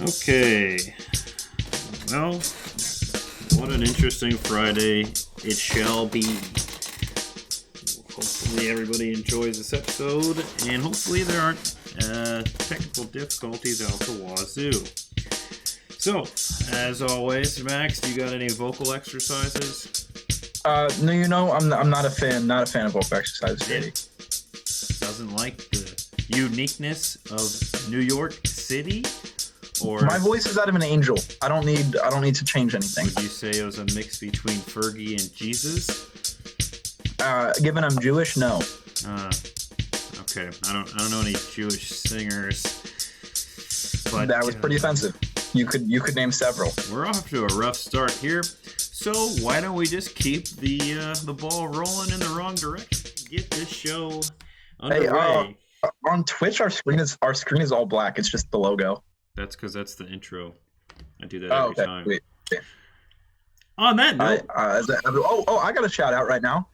Okay, well, what an interesting Friday it shall be. Hopefully everybody enjoys this episode, and hopefully there aren't technical difficulties out the wazoo. So, as always, Max, do you got any vocal exercises? No, I'm not a fan of vocal exercises, JD. Doesn't like the uniqueness of New York City? Or my voice is that of an angel. I don't need to change anything. Would you say it was a mix between Fergie and Jesus? Given I'm Jewish, no. Okay. I don't know any Jewish singers. But that was pretty offensive. You could name several. We're off to a rough start here. So why don't we just keep the ball rolling in the wrong direction? Get this show underway. Hey, on Twitch, our screen is all black. It's just the logo. That's because that's the intro. I do that every time. Wait. On that note, I got a shout out right now.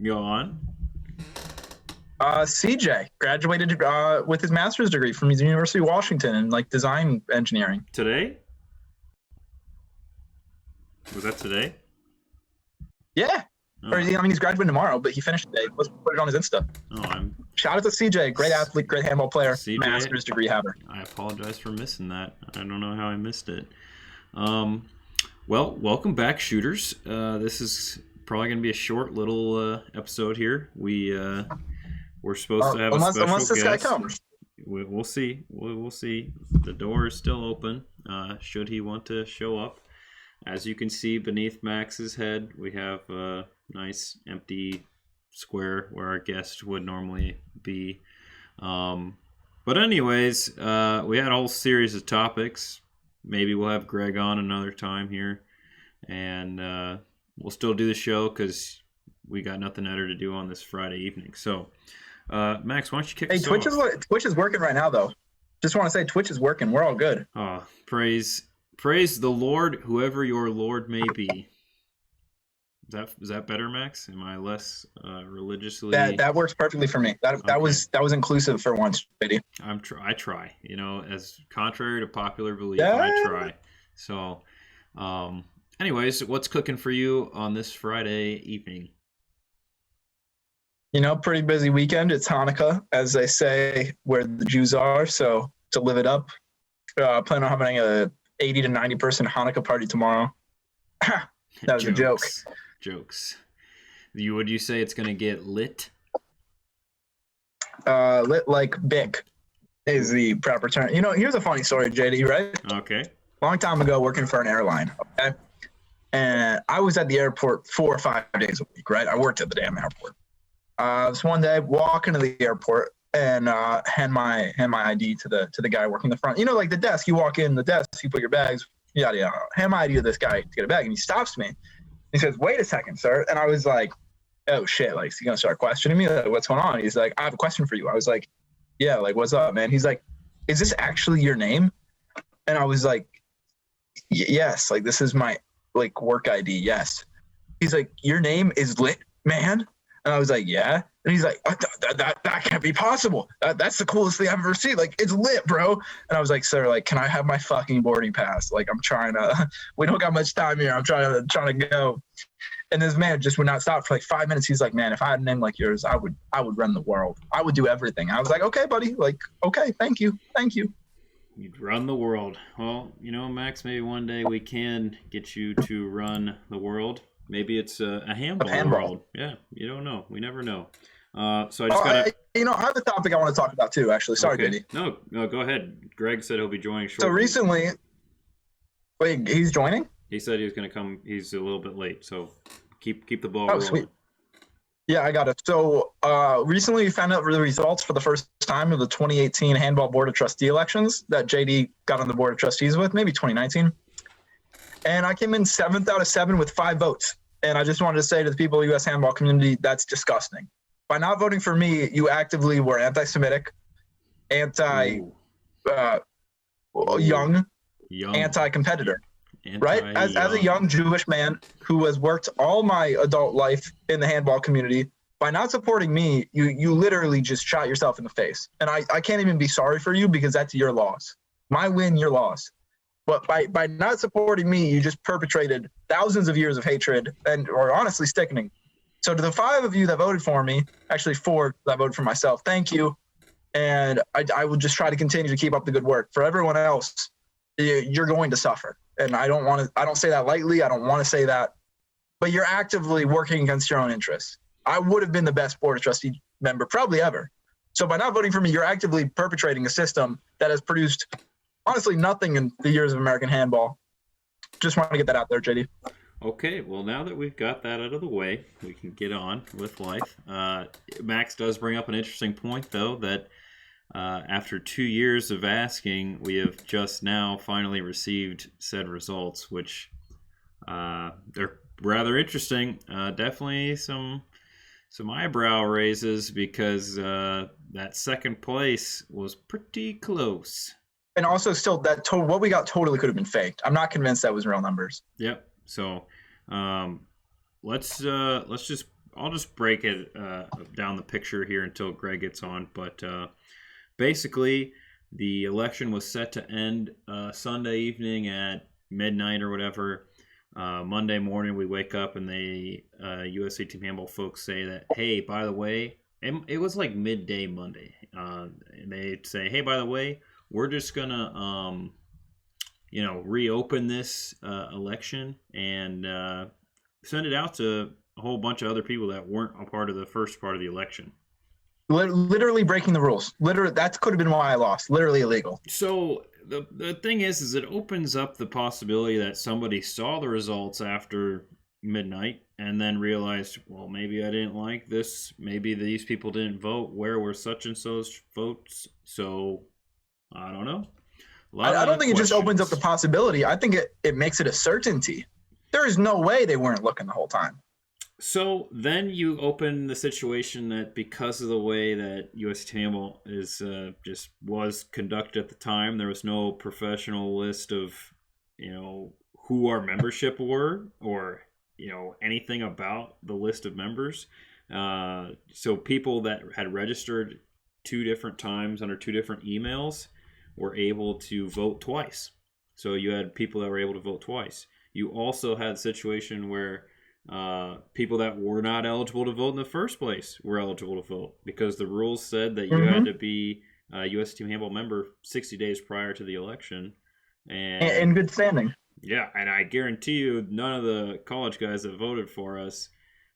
Go on. CJ graduated with his master's degree from the University of Washington in design engineering. Today? Was that today? Yeah. Oh. Or, he's graduating tomorrow, but he finished today. Let's put it on his Insta. Shout out to CJ, great athlete, great handball player, CJ, master's degree haver. I apologize for missing that. I don't know how I missed it. Well, welcome back, shooters. This is probably going to be a short little episode here. We're supposed to have a special unless this guest. Guy comes. We'll see. We'll see. The door is still open. Should he want to show up? As you can see beneath Max's head, we have a nice empty square where our guest would normally be. But anyways, we had a whole series of topics. Maybe we'll have Greg on another time here. And we'll still do the show because we got nothing better to do on this Friday evening. So, Max, why don't you kick us off? Twitch is working right now, though. Just want to say Twitch is working. We're all good. Praise the Lord, whoever your Lord may be. Is that better, Max? Am I less religiously? That works perfectly for me. That was inclusive for once, JD. I try. As contrary to popular belief, I try. So, anyways, what's cooking for you on this Friday evening? Pretty busy weekend. It's Hanukkah, as they say, where the Jews are. So to live it up, plan on having a 80 to 90 person Hanukkah party tomorrow. That was a joke. Jokes. Would you say it's gonna get lit? Lit like Bic is the proper term. Here's a funny story, JD. Right? Okay. Long time ago, working for an airline. Okay. And I was at the airport 4 or 5 days a week. Right? I worked at the damn airport. This one day, walk into the airport and hand my ID to the guy working the front. Like the desk. You walk in the desk, you put your bags, yada yada. Hand my ID to this guy to get a bag, and he stops me. He says, "Wait a second, sir." And I was like, "Oh shit! Is he gonna start questioning me? What's going on?" He's like, "I have a question for you." I was like, "Yeah, what's up, man?" He's like, "Is this actually your name?" And I was like, "Yes, this is my work ID. Yes." He's like, "Your name is Lit, man?" And I was like, "Yeah." And he's like, that can't be possible. That's the coolest thing I've ever seen. It's lit, bro. And I was like, "Sir, can I have my fucking boarding pass? I'm trying to, we don't got much time here. I'm trying to go." And this man just would not stop for 5 minutes. He's like, "Man, if I had a name like yours, I would run the world. I would do everything." I was like, "Okay, buddy. Okay, thank you. You'd run the world. Well, Max, maybe one day we can get you to run the world. Maybe it's a handball world. Yeah, you don't know. We never know. So I just gotta. I have a topic I want to talk about too. Actually, sorry, okay. JD. No, go ahead. Greg said he'll be joining shortly. So recently, wait, he's joining? He said he was going to come. He's a little bit late, so keep the ball rolling. Sweet. Yeah, I got it. So recently, we found out the results for the first time of the 2018 Handball Board of Trustee elections that JD got on the Board of Trustees with, maybe 2019. And I came in 7th out of 7 with 5 votes. And I just wanted to say to the people of the U.S. handball community, that's disgusting. By not voting for me, you actively were anti-Semitic, young, anti-competitor. Right? As a young Jewish man who has worked all my adult life in the handball community, by not supporting me, you literally just shot yourself in the face. And I can't even be sorry for you because that's your loss. My win, your loss. But by not supporting me, you just perpetrated thousands of years of hatred or honestly sickening. So to the 5 of you that voted for me, actually 4 that voted for myself, thank you. And I will just try to continue to keep up the good work. For everyone else, you're going to suffer. And I don't say that lightly. I don't want to say that. But you're actively working against your own interests. I would have been the best board of trustee member probably ever. So by not voting for me, you're actively perpetrating a system that has produced honestly nothing in the years of American handball. Just want to get that out there, JD. Okay, well, now that we've got that out of the way, we can get on with life. Max does bring up an interesting point, though, that after 2 years of asking, we have just now finally received said results, which they're rather interesting. Definitely some eyebrow raises, because that second place was pretty close. And also, still, what we got totally could have been faked. I'm not convinced that was real numbers. Yep. So let's just I'll just break it down the picture here until Greg gets on. But basically, the election was set to end Sunday evening at midnight or whatever. Monday morning, we wake up and the USA Team Handball folks say that, hey, by the way, it was like midday Monday. And they say, hey, by the way, we're just gonna reopen this election and send it out to a whole bunch of other people that weren't a part of the first part of the election. Literally breaking the rules. Literally, that could have been why I lost. Literally illegal. So the thing is it opens up the possibility that somebody saw the results after midnight and then realized, well, maybe I didn't like this. Maybe these people didn't vote. Where were such and so's votes? So I don't know. I don't think it just opens up the possibility. I think it makes it a certainty. There is no way they weren't looking the whole time. So then you open the situation that because of the way that U.S. Handball is just was conducted at the time, there was no professional list of, who our membership were or, anything about the list of members. So people that had registered 2 different times under 2 different emails were able to vote twice. So you had people that were able to vote twice. You also had a situation where people that were not eligible to vote in the first place were eligible to vote, because the rules said that you had to be a U.S. Team Handball member 60 days prior to the election. And in good standing. Yeah, and I guarantee you none of the college guys that voted for us,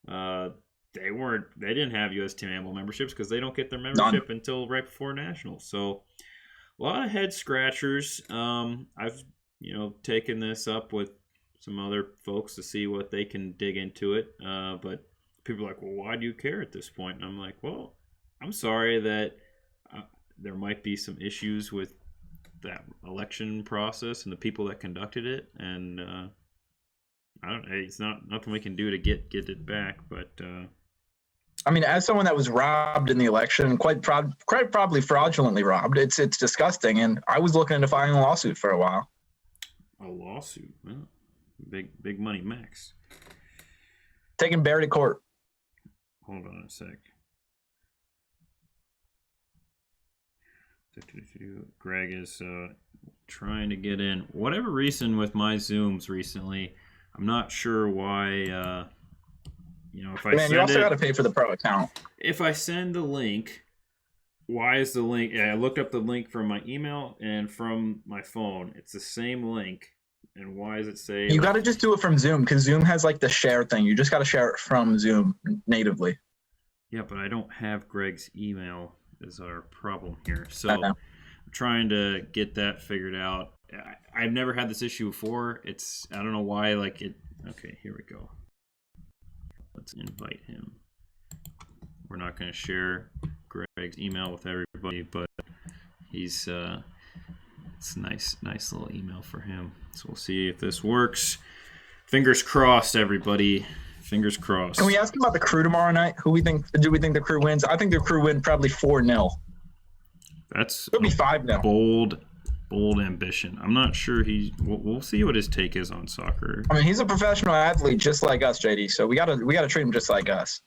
they didn't have U.S. Team Handball memberships, because they don't get their membership until right before Nationals. So a lot of head scratchers. I've taken this up with some other folks to see what they can dig into it. But people are like, well, why do you care at this point? And I'm like, well, I'm sorry that there might be some issues with that election process and the people that conducted it. And it's nothing we can do to get it back. But I mean, as someone that was robbed in the election, quite probably fraudulently robbed, it's disgusting. And I was looking into filing a lawsuit for a while. A lawsuit? Well, big money, Max. Taking Barry to court. Hold on a sec. Greg is trying to get in. Whatever reason with my Zooms recently, I'm not sure why. If I you also got to pay for the pro account. If I send the link, why is the link? I looked up the link from my email and from my phone. It's the same link. And why does it say? You got to just do it from Zoom, because Zoom has like the share thing. You just got to share it from Zoom natively. Yeah, but I don't have Greg's email is our problem here. So I'm trying to get that figured out. I've never had this issue before. I don't know why. Okay, here we go. Let's invite him. We're not going to share Greg's email with everybody, but he's it's a nice little email for him. So we'll see if this works. Fingers crossed, everybody. Fingers crossed. Can we ask about the crew tomorrow night? Do we think the crew wins? I think the crew win probably 4-0. It'll be 5-0. Bold ambition. I'm not sure we'll see what his take is on soccer. I mean, he's a professional athlete just like us, JD. So we gotta treat him just like us.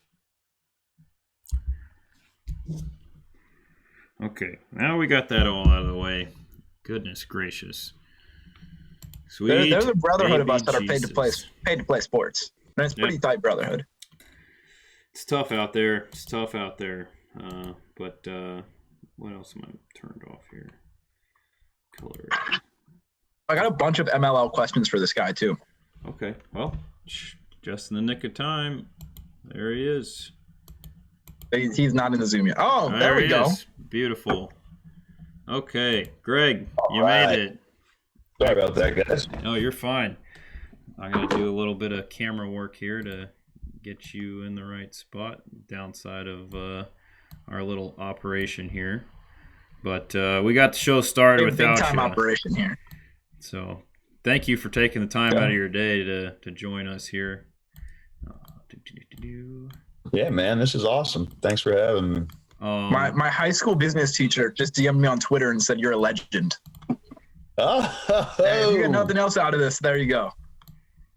Okay, now we got that all out of the way. Goodness gracious. Sweet. There's a brotherhood of us that are Jesus. paid to play sports. And it's pretty tight brotherhood. It's tough out there. But what else am I turned off here? Color. I got a bunch of MLL questions for this guy too. Okay. Well, just in the nick of time. There he is. He's not in the Zoom yet. Oh, there we go. Beautiful. Okay, Greg, you right. made it. Sorry about that, guys. No, you're fine. I got to do a little bit of camera work here to get you in the right spot, downside of our little operation here. But we got the show started without big time you. Operation here. So thank you for taking the time out of your day to join us here. Yeah, man, this is awesome. Thanks for having me. My high school business teacher just DM'd me on Twitter and said you're a legend. Oh, Hey, if you get nothing else out of this, there you go.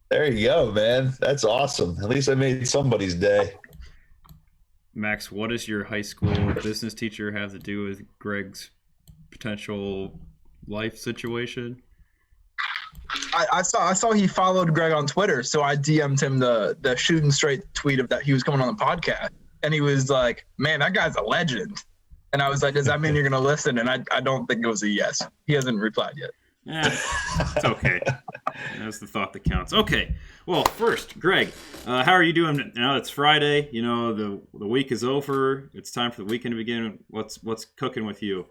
There you go, man. That's awesome. At least I made somebody's day. Max, what does your high school business teacher have to do with Greg's potential life situation? I saw he followed Greg on Twitter, so I DM'd him the shooting straight tweet of that he was coming on the podcast, and he was like, "Man, that guy's a legend." And I was like, "Does that mean you're gonna listen?" And I don't think it was a yes. He hasn't replied yet. It's okay. That's the thought that counts. Okay. Well, first, Greg, how are you doing now? It's Friday. You know, the week is over. It's time for the weekend to begin. What's cooking with you?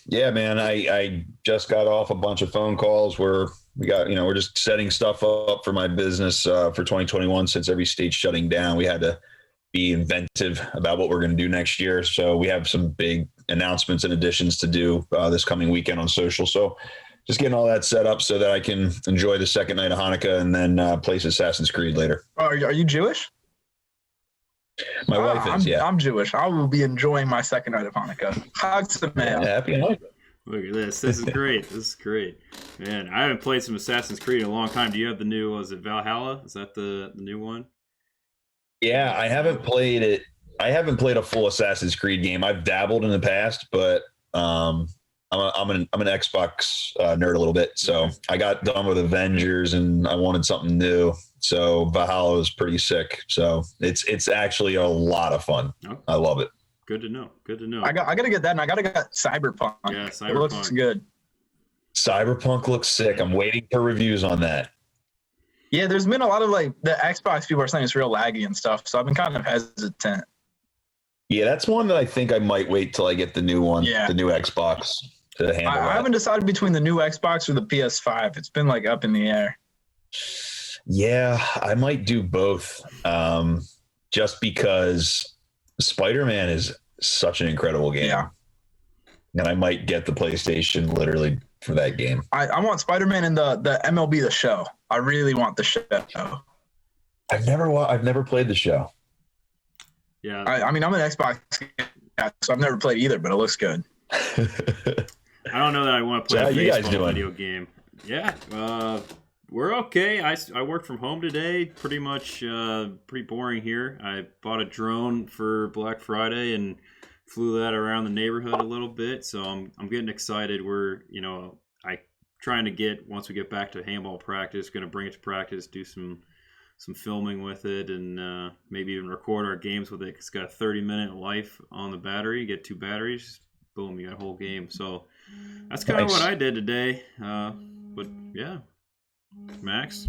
Yeah, man, I just got off a bunch of phone calls where we're just setting stuff up for my business for 2021. Since every state's shutting down, we had to be inventive about what we're going to do next year. So we have some big announcements and additions to do this coming weekend on social. So just getting all that set up so that I can enjoy the second night of Hanukkah and then play Assassin's Creed later. Are you Jewish? My wife is, yeah. I'm Jewish. I will be enjoying my second night of Hanukkah. Chag Sameach. Yeah, happy Hanukkah. Look at this. This is great. This is great. Man, I haven't played some Assassin's Creed in a long time. Do you have the new, was it Valhalla? Is that the new one? Yeah, I haven't played it. I haven't played a full Assassin's Creed game. I've dabbled in the past, but I'm an Xbox nerd a little bit. So I got done with Avengers and I wanted something new. So Valhalla was pretty sick. So it's actually a lot of fun. Okay. I love it. Good to know. Good to know. I got to get that, and I got to get Cyberpunk. Yeah, Cyberpunk. It looks good. Cyberpunk looks sick. I'm waiting for reviews on that. Yeah, there's been a lot of the Xbox people are saying it's real laggy and stuff, so I've been kind of hesitant. Yeah, that's one that I think I might wait till I get the new one, the new Xbox to handle I haven't decided between the new Xbox or the PS5. It's been up in the air. Yeah, I might do both just because Spider-Man is such an incredible game. Yeah. And I might get the PlayStation literally for that game. I want Spider-Man and the MLB The Show. I really want the show. I've never played the show. Yeah. I mean, I'm an Xbox guy, so I've never played either, but it looks good. I don't know that I want to play a baseball video game. Yeah. We're okay. I worked from home today. Pretty much pretty boring here. I bought a drone for Black Friday and flew that around the neighborhood a little bit. So I'm getting excited. We're, trying to get, once we get back to handball practice, going to bring it to practice, do some filming with it, and maybe even record our games with it. It's got a 30-minute life on the battery. Get 2 batteries, boom, you got a whole game. So that's kind of what I did today. But yeah, Max?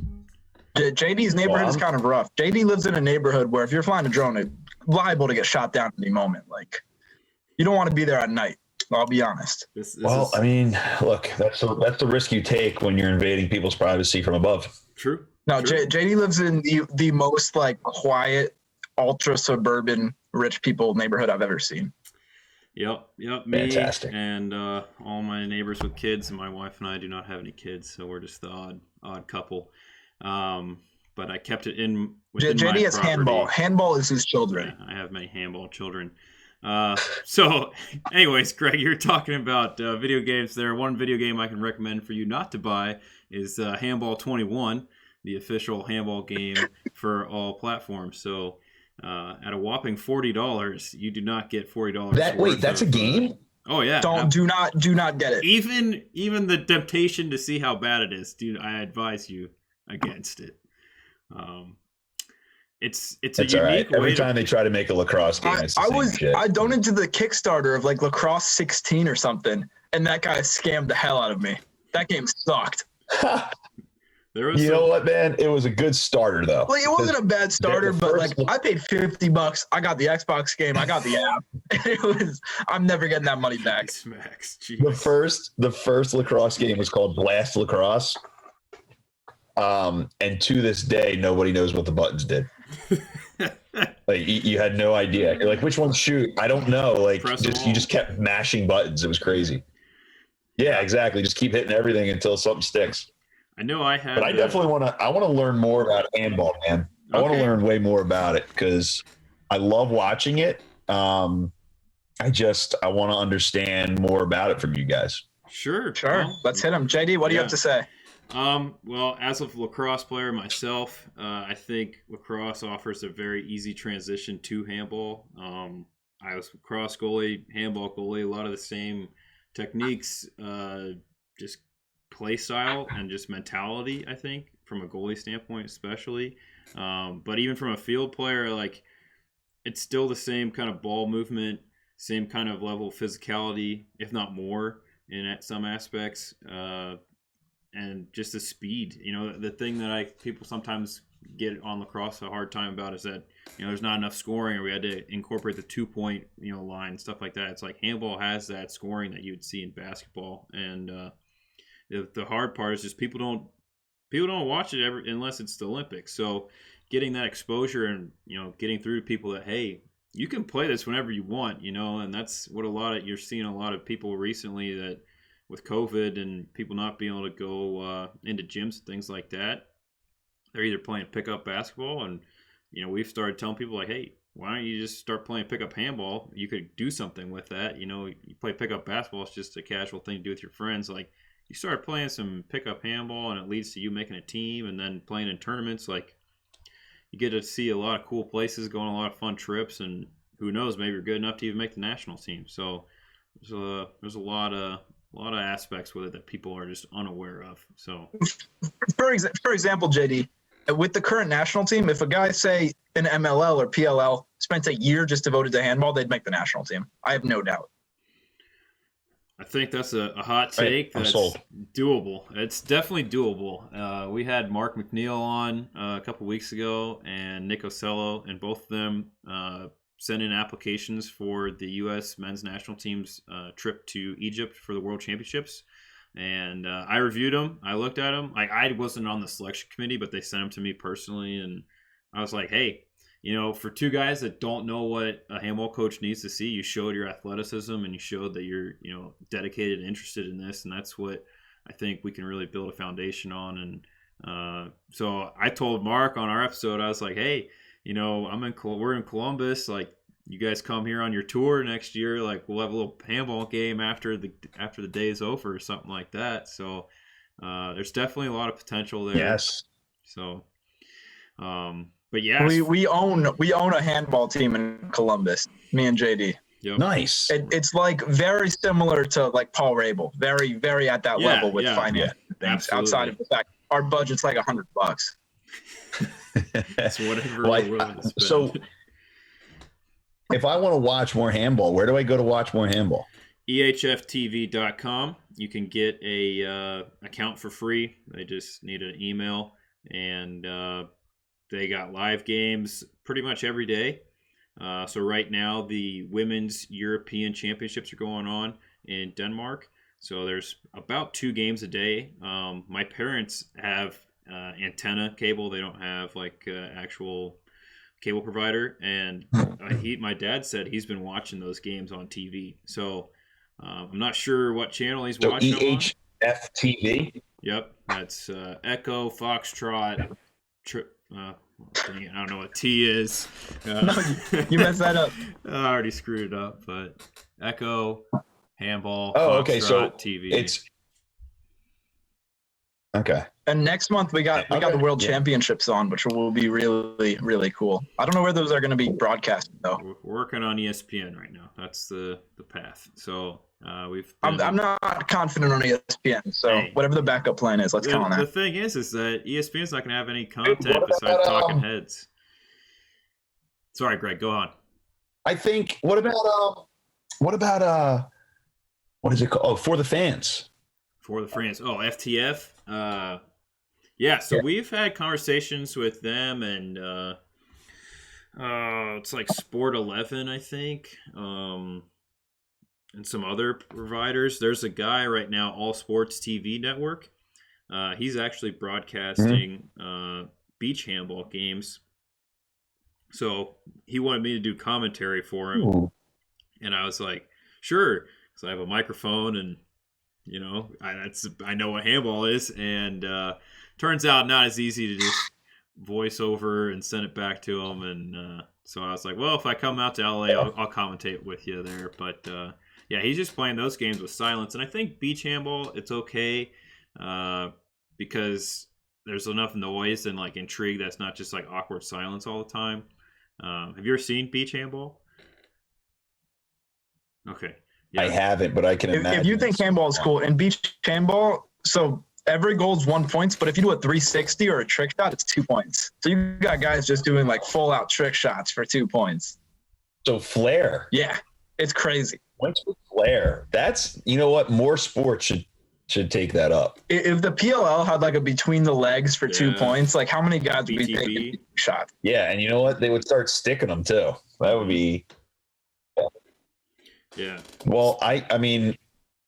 JD's neighborhood is kind of rough. JD lives in a neighborhood where if you're flying a drone, it's liable to get shot down at any moment. You don't want to be there at night. I'll be honest. I mean, look, that's the risk you take when you're invading people's privacy from above. True. No, True. JD lives in the most quiet, ultra suburban, rich people neighborhood I've ever seen. Yep. Me Fantastic. And all my neighbors with kids, and my wife and I do not have any kids, so we're just the odd couple. But I kept it in within JD my has property. handball. Handball is his children. Yeah, I have many handball children. So, anyways, Greg, you're talking about video games there. One video game I can recommend for you not to buy is Handball 21, the official handball game for all platforms. So, at a whopping $40, you do not get $40. Wait, that's a game? Oh yeah. Do not get it. Even the temptation to see how bad it is, dude. I advise you against it. It's a unique right. way. Every time they try to make a lacrosse game, it's the same shit. I donated the Kickstarter of like Lacrosse 16 or something, and that guy scammed the hell out of me. That game sucked. You know what, man? It was a good starter though. Like, it wasn't a bad starter, but like I paid $50. I got the Xbox game. I got the app. I'm never getting that money back. Max, the first lacrosse game was called Blast Lacrosse. And to this day, nobody knows what the buttons did. Like you had no idea. You're like, which one shoot? I don't know. Like you just kept mashing buttons. It was crazy. Yeah, exactly. Just keep hitting everything until something sticks. I know I have. But I definitely want to learn more about handball, man. I want to learn way more about it because I love watching it. I want to understand more about it from you guys. Sure. Well, let's hit them. JD, what do you have to say? Well, as a lacrosse player myself, I think lacrosse offers a very easy transition to handball. I was lacrosse goalie, handball goalie, a lot of the same techniques, just play style and just mentality, I think, from a goalie standpoint especially. But even from a field player, like, it's still the same kind of ball movement, same kind of level of physicality, if not more, in some aspects. And just the speed, the thing that people sometimes get on lacrosse a hard time about is that, there's not enough scoring, or we had to incorporate the 2-point, line, stuff like that. It's like handball has that scoring that you would see in basketball. And the hard part is just people don't watch it ever unless it's the Olympics. So getting that exposure and, getting through to people that, hey, you can play this whenever you want, and that's what you're seeing a lot of people recently that, with COVID and people not being able to go into gyms and things like that, they're either playing pickup basketball, and we've started telling people like, hey, why don't you just start playing pickup handball? You could do something with that. You play pickup basketball, it's just a casual thing to do with your friends. Like, you start playing some pickup handball, and it leads to you making a team, and then playing in tournaments. Like, you get to see a lot of cool places, go on a lot of fun trips, and who knows, maybe you're good enough to even make the national team. So there's a lot of aspects with it that people are just unaware of. So, for example, JD, with the current national team, if a guy, say, in MLL or PLL spent a year just devoted to handball, they'd make the national team. I have no doubt. I think that's a hot take. That's doable. It's definitely doable. We had Mark McNeil on a couple weeks ago, and Nick Ocello, and both of them sent in applications for the U.S. men's national team's trip to Egypt for the World Championships. And I reviewed them. I looked at them. I wasn't on the selection committee, but they sent them to me personally. And I was like, hey, for two guys that don't know what a handball coach needs to see, you showed your athleticism and you showed that you're, dedicated and interested in this. And that's what I think we can really build a foundation on. And so I told Mark on our episode, I was like, hey, we're in Columbus. Like, you guys come here on your tour next year. Like, we'll have a little handball game after the day is over or something like that. So there's definitely a lot of potential there. Yes. So, but yeah, we own a handball team in Columbus. Me and JD. Yep. Nice. It's like very similar to like Paul Rabel. Very, very at that level with finance and things. Absolutely. Outside of the fact our budget's like $100. That's whatever we're willing to spend. So, if I want to watch more handball, where do I go to watch more handball? EHFTV.com. You can get a account for free. They just need an email, and they got live games pretty much every day. So right now, the Women's European Championships are going on in Denmark. So there's about 2 games a day. My parents have antenna cable. They don't have like actual cable provider, and my dad said he's been watching those games on TV. So I'm not sure what channel he's watching on. EHFTV. Yep, that's Echo Foxtrot. Dang it, I don't know what T is. No, you messed that up. I already screwed it up, but Echo Handball. Oh, Foxtrot, okay. So TV. It's okay. And next month we got the World Championships on, which will be really, really cool. I don't know where those are going to be broadcast though. We're working on ESPN right now. That's the path. So I'm not confident on ESPN, so Hey, whatever the backup plan is, let's count on the that. thing is that ESPN's not going to have any content what besides about, talking heads. Sorry, Greg, go on. I think. What about what is it called? Oh, For the Fans. For the fans. Oh, FTF. Yeah, so we've had conversations with them, and it's like Sport 11, I think, and some other providers. There's a guy right now, All Sports TV Network. He's actually broadcasting beach handball games. So he wanted me to do commentary for him. Ooh. And I was like, sure, because I have a microphone and, you know, I know what handball is. And turns out not as easy to just voice over and send it back to him. And so I was like, well, if I come out to LA, I'll commentate with you there. But yeah, he's just playing those games with silence. And I think beach handball, it's okay because there's enough noise and like intrigue that's not just like awkward silence all the time. Have you ever seen beach handball? Okay. Yeah. I haven't, but I can imagine. If you think handball is cool, and beach handball, so every goal is 1 point, but if you do a 360 or a trick shot, it's 2 points. So you got guys just doing like full out trick shots for 2 points. So flair. Yeah, it's crazy. Points with flair. That's, you know what? More sports should take that up. If the PLL had like a between the legs for 2 points, like how many guys would be taking a shot? Yeah, and you know what? They would start sticking them too. That would be. Yeah. Well, I mean,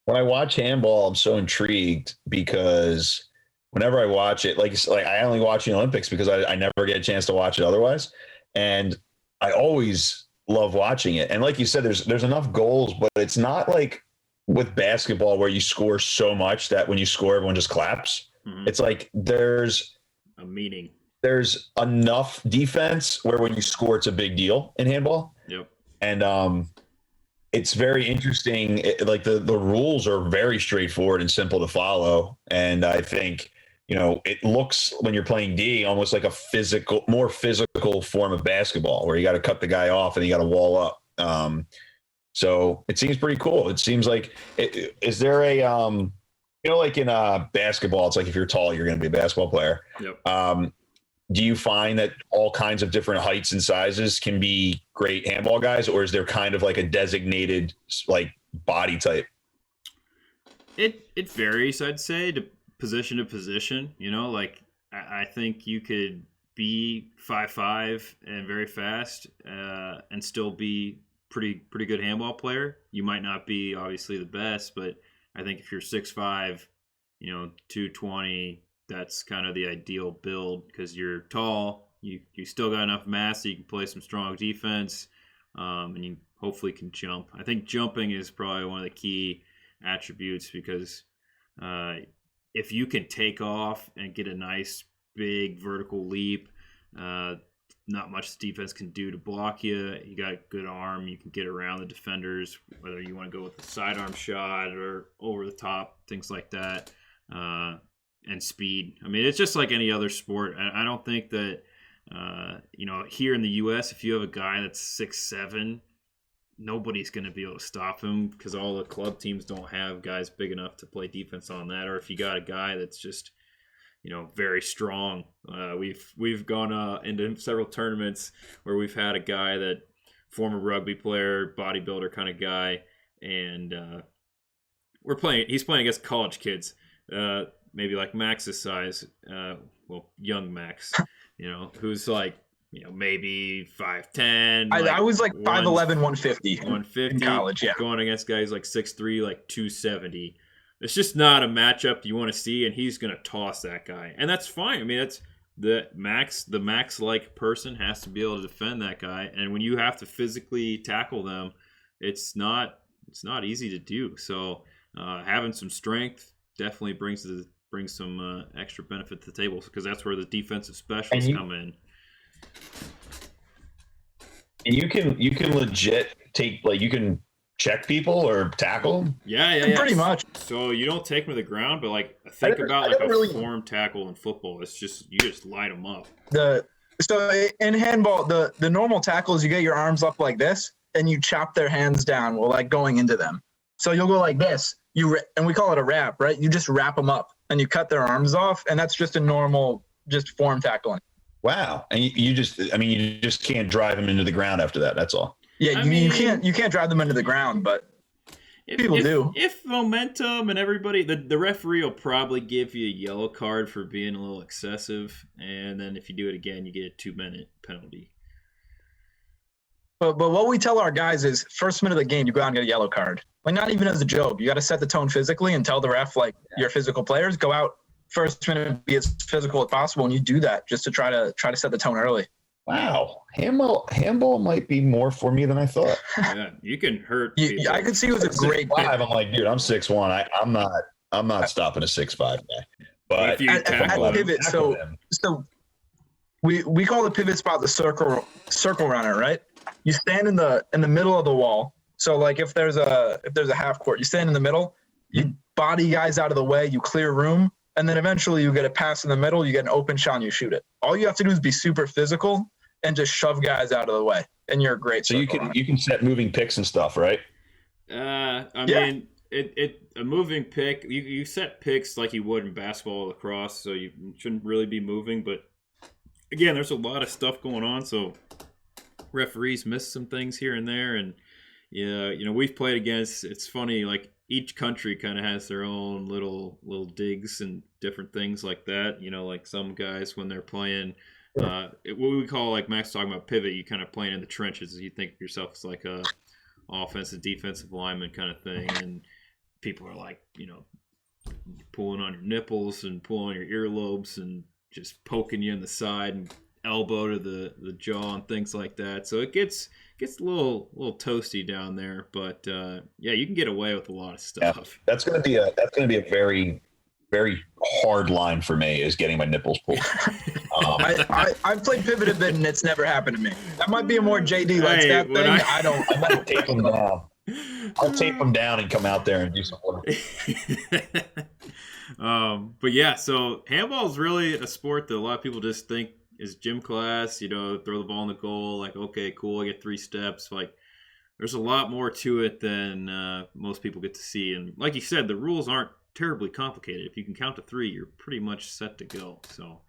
when I watch handball, I'm so intrigued because whenever I watch it, like I only watch the Olympics because I never get a chance to watch it otherwise, and I always love watching it. And like you said, there's enough goals, but it's not like with basketball where you score so much that when you score, everyone just claps. Mm-hmm. It's like there's a meaning. There's enough defense where when you score, it's a big deal in handball. Yep. And it's very interesting. Like the rules are very straightforward and simple to follow. And I think, you know, it looks when you're playing D almost like a more physical form of basketball where you got to cut the guy off and you got to wall up. So it seems pretty cool. It seems like, is there a, you know, like in basketball, it's like if you're tall, you're going to be a basketball player. Yep. Do you find that all kinds of different heights and sizes can be great handball guys, or is there kind of like a designated like body type? It varies, I'd say, to position. You know, like I think you could be 5'5" and very fast and still be pretty good handball player. You might not be obviously the best, but I think if you're 6'5", you know, 220. That's kind of the ideal build because you're tall. You still got enough mass so you can play some strong defense, and you hopefully can jump. I think jumping is probably one of the key attributes because if you can take off and get a nice big vertical leap, not much defense can do to block you. You got a good arm. You can get around the defenders, whether you want to go with a sidearm shot or over the top, things like that. And speed. I mean, it's just like any other sport. I don't think that, you know, here in the U.S., if you have a guy that's 6'7", nobody's going to be able to stop him because all the club teams don't have guys big enough to play defense on that. Or if you got a guy that's just, you know, very strong. We've gone into several tournaments where we've had a guy that former rugby player, bodybuilder kind of guy, and he's playing against college kids. Maybe like Max's size, young Max, you know, who's like, you know, maybe 5'10". I was like 5'11", 150 in college, yeah. Going against guys like 6'3", like 270. It's just not a matchup you want to see, and he's going to toss that guy. And that's fine. I mean, that's the Max-like person has to be able to defend that guy. And when you have to physically tackle them, it's not easy to do. So having some strength definitely brings some extra benefit to the table because that's where the defensive specialists come in. And you can legit take, like, you can check people or tackle. Yeah. Pretty much. So you don't take them to the ground, but like think about like a form tackle in football. It's just you just light them up. So in handball, the normal tackle is you get your arms up like this and you chop their hands down while like going into them. So you'll go like this. And we call it a wrap, right? You just wrap them up and you cut their arms off, and that's just a normal, just form tackling. Wow. And you just can't drive them into the ground after that. That's all. Yeah, you can't drive them into the ground, but people do. If momentum and everybody, the referee will probably give you a yellow card for being a little excessive, and then if you do it again, you get a 2-minute penalty. But what we tell our guys is, first minute of the game, you go out and get a yellow card. Like, not even as a joke. You got to set the tone physically and tell the ref, like, you're physical players. Go out first minute, be as physical as possible, and you do that just to try to set the tone early. Wow, handball might be more for me than I thought. Yeah, you can hurt people. I could see it was a great pick. I'm like, dude, I'm 6'1". I'm not stopping a 6'5" guy. But if you at pivot, so we call the pivot spot the circle runner, right? You stand in the middle of the wall. So like if there's a half court, you stand in the middle, you body guys out of the way, you clear room, and then eventually you get a pass in the middle, you get an open shot and you shoot it. All you have to do is be super physical and just shove guys out of the way, and you're a great. So you can set moving picks and stuff, right? Mean, a moving pick. You set picks like you would in basketball or lacrosse, so you shouldn't really be moving. But again, there's a lot of stuff going on, so referees miss some things here and there. And we've played against. It's funny, like each country kind of has their own little digs and different things like that. Like some guys when they're playing. What we call, like Max talking about, pivot, you kind of playing in the trenches. You think of yourself as like a offensive, defensive lineman kind of thing, and people are like, pulling on your nipples and pulling on your earlobes and just poking you in the side and elbow to the jaw and things like that. So it gets a little toasty down there, but you can get away with a lot of stuff. Yeah, that's gonna be a very, very hard line for me, is getting my nipples pulled. I've played pivot a bit and it's never happened to me. That might be a more JD like that thing. I might tape them down. I'll tape them down and come out there and do some work. But yeah, so handball is really a sport that a lot of people just think is gym class. Throw the ball in the goal. Like, okay, cool, I get 3 steps. Like, there's a lot more to it than most people get to see. And like you said, the rules aren't terribly complicated. If you can count to 3, you're pretty much set to go. So.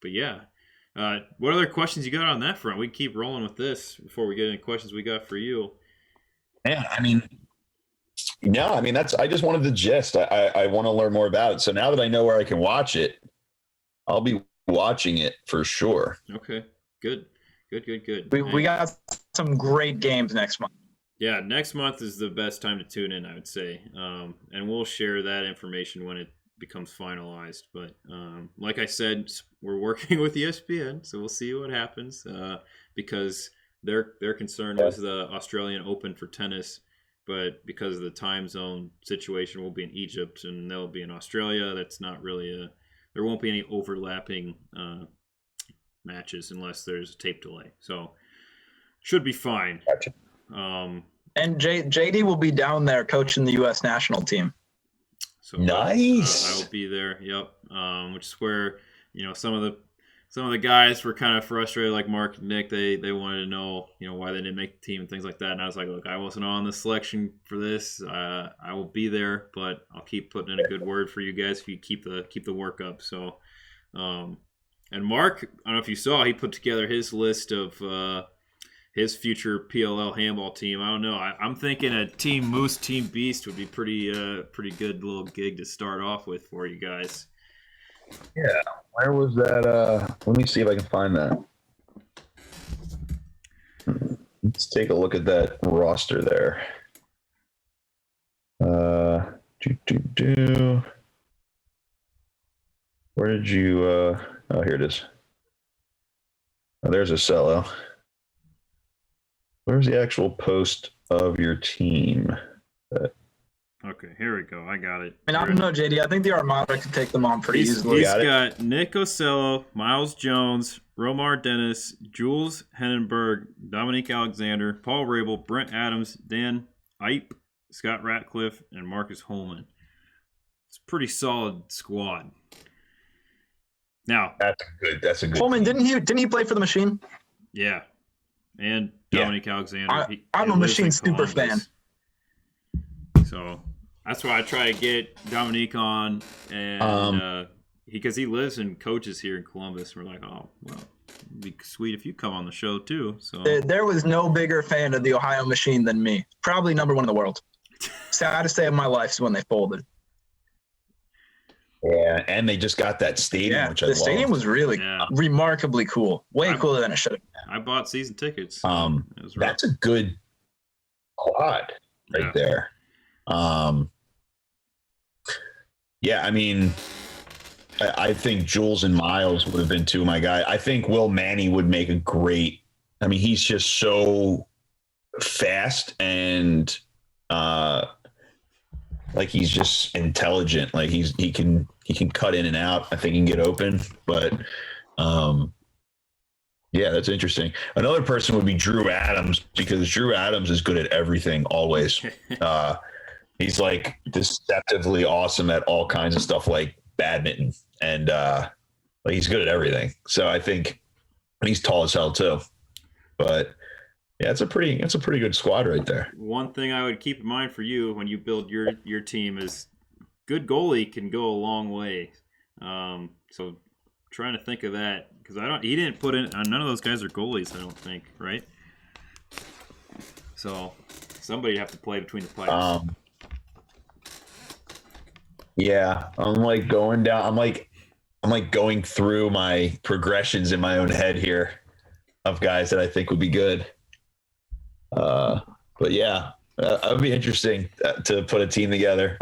But yeah, what other questions you got on that front? We can keep rolling with this before we get any questions we got for you. Yeah, I just wanted the gist. I want to learn more about it. So now that I know where I can watch it, I'll be watching it for sure. Okay, good. We got some great games next month. Yeah, next month is the best time to tune in, I would say. And we'll share that information when it becomes finalized, but like I said, we're working with ESPN, so we'll see what happens, because their concern was the Australian Open for tennis, but because of the time zone situation, we'll be in Egypt and they'll be in Australia. That's not really there won't be any overlapping matches unless there's a tape delay, so should be fine. Gotcha. And JD will be down there coaching the U.S. national team. So nice. I will be there. Yep. Which is where some of the guys were kind of frustrated, like Mark and Nick. They wanted to know why they didn't make the team and things like that. And I was like, look, I wasn't on the selection for this. I will be there, but I'll keep putting in a good word for you guys if you keep the work up. So, and Mark, I don't know if you saw, he put together his list of his future PLL handball team. I don't know. I'm thinking a Team Moose, Team Beast would be pretty good little gig to start off with for you guys. Yeah. Where was that? Let me see if I can find that. Let's take a look at that roster there. Where did you? Oh, here it is. Oh, there's a cello. Where's the actual post of your team? Okay, here we go. I got it. I don't know, JD. I think the Armada could take them on pretty easily. He's got Nick Ocello, Miles Jones, Romar Dennis, Jules Hennenberg, Dominique Alexander, Paul Rabel, Brent Adams, Dan Ipe, Scott Ratcliffe, and Marcus Holman. It's a pretty solid squad. Now that's a good. Holman, didn't he play for the Machine? Yeah. And Dominique Alexander. I'm a Machine super fan. So that's why I try to get Dominique on, and because he lives and coaches here in Columbus. We're like, oh, well, it'd be sweet if you come on the show too. So There was no bigger fan of the Ohio Machine than me. Probably number one in the world. Saddest day of my life is when they folded. Yeah, and they just got that stadium, Yeah, which I the love. stadium was really remarkably cool. Way cooler than it should have been. I bought season tickets. It was rough. That's a good quad right there. Yeah, I mean, I think Jules and Miles would have been two of my guys. I think Will Manny would make a great. I mean, he's just so fast and like he's just intelligent. Like he can cut in and out. I think he can get open. But yeah, that's interesting. Another person would be Drew Adams, because Drew Adams is good at everything always. He's like deceptively awesome at all kinds of stuff like badminton, and like he's good at everything. So I think he's tall as hell too. But yeah, it's a pretty good squad right there. One thing I would keep in mind for you when you build your team is good goalie can go a long way. So trying to think of that, because he didn't put in, none of those guys are goalies, I don't think, right? So somebody have to play between the pipes. Yeah, I'm like going down. I'm like going through my progressions in my own head here of guys that I think would be good. But yeah, it would be interesting to put a team together.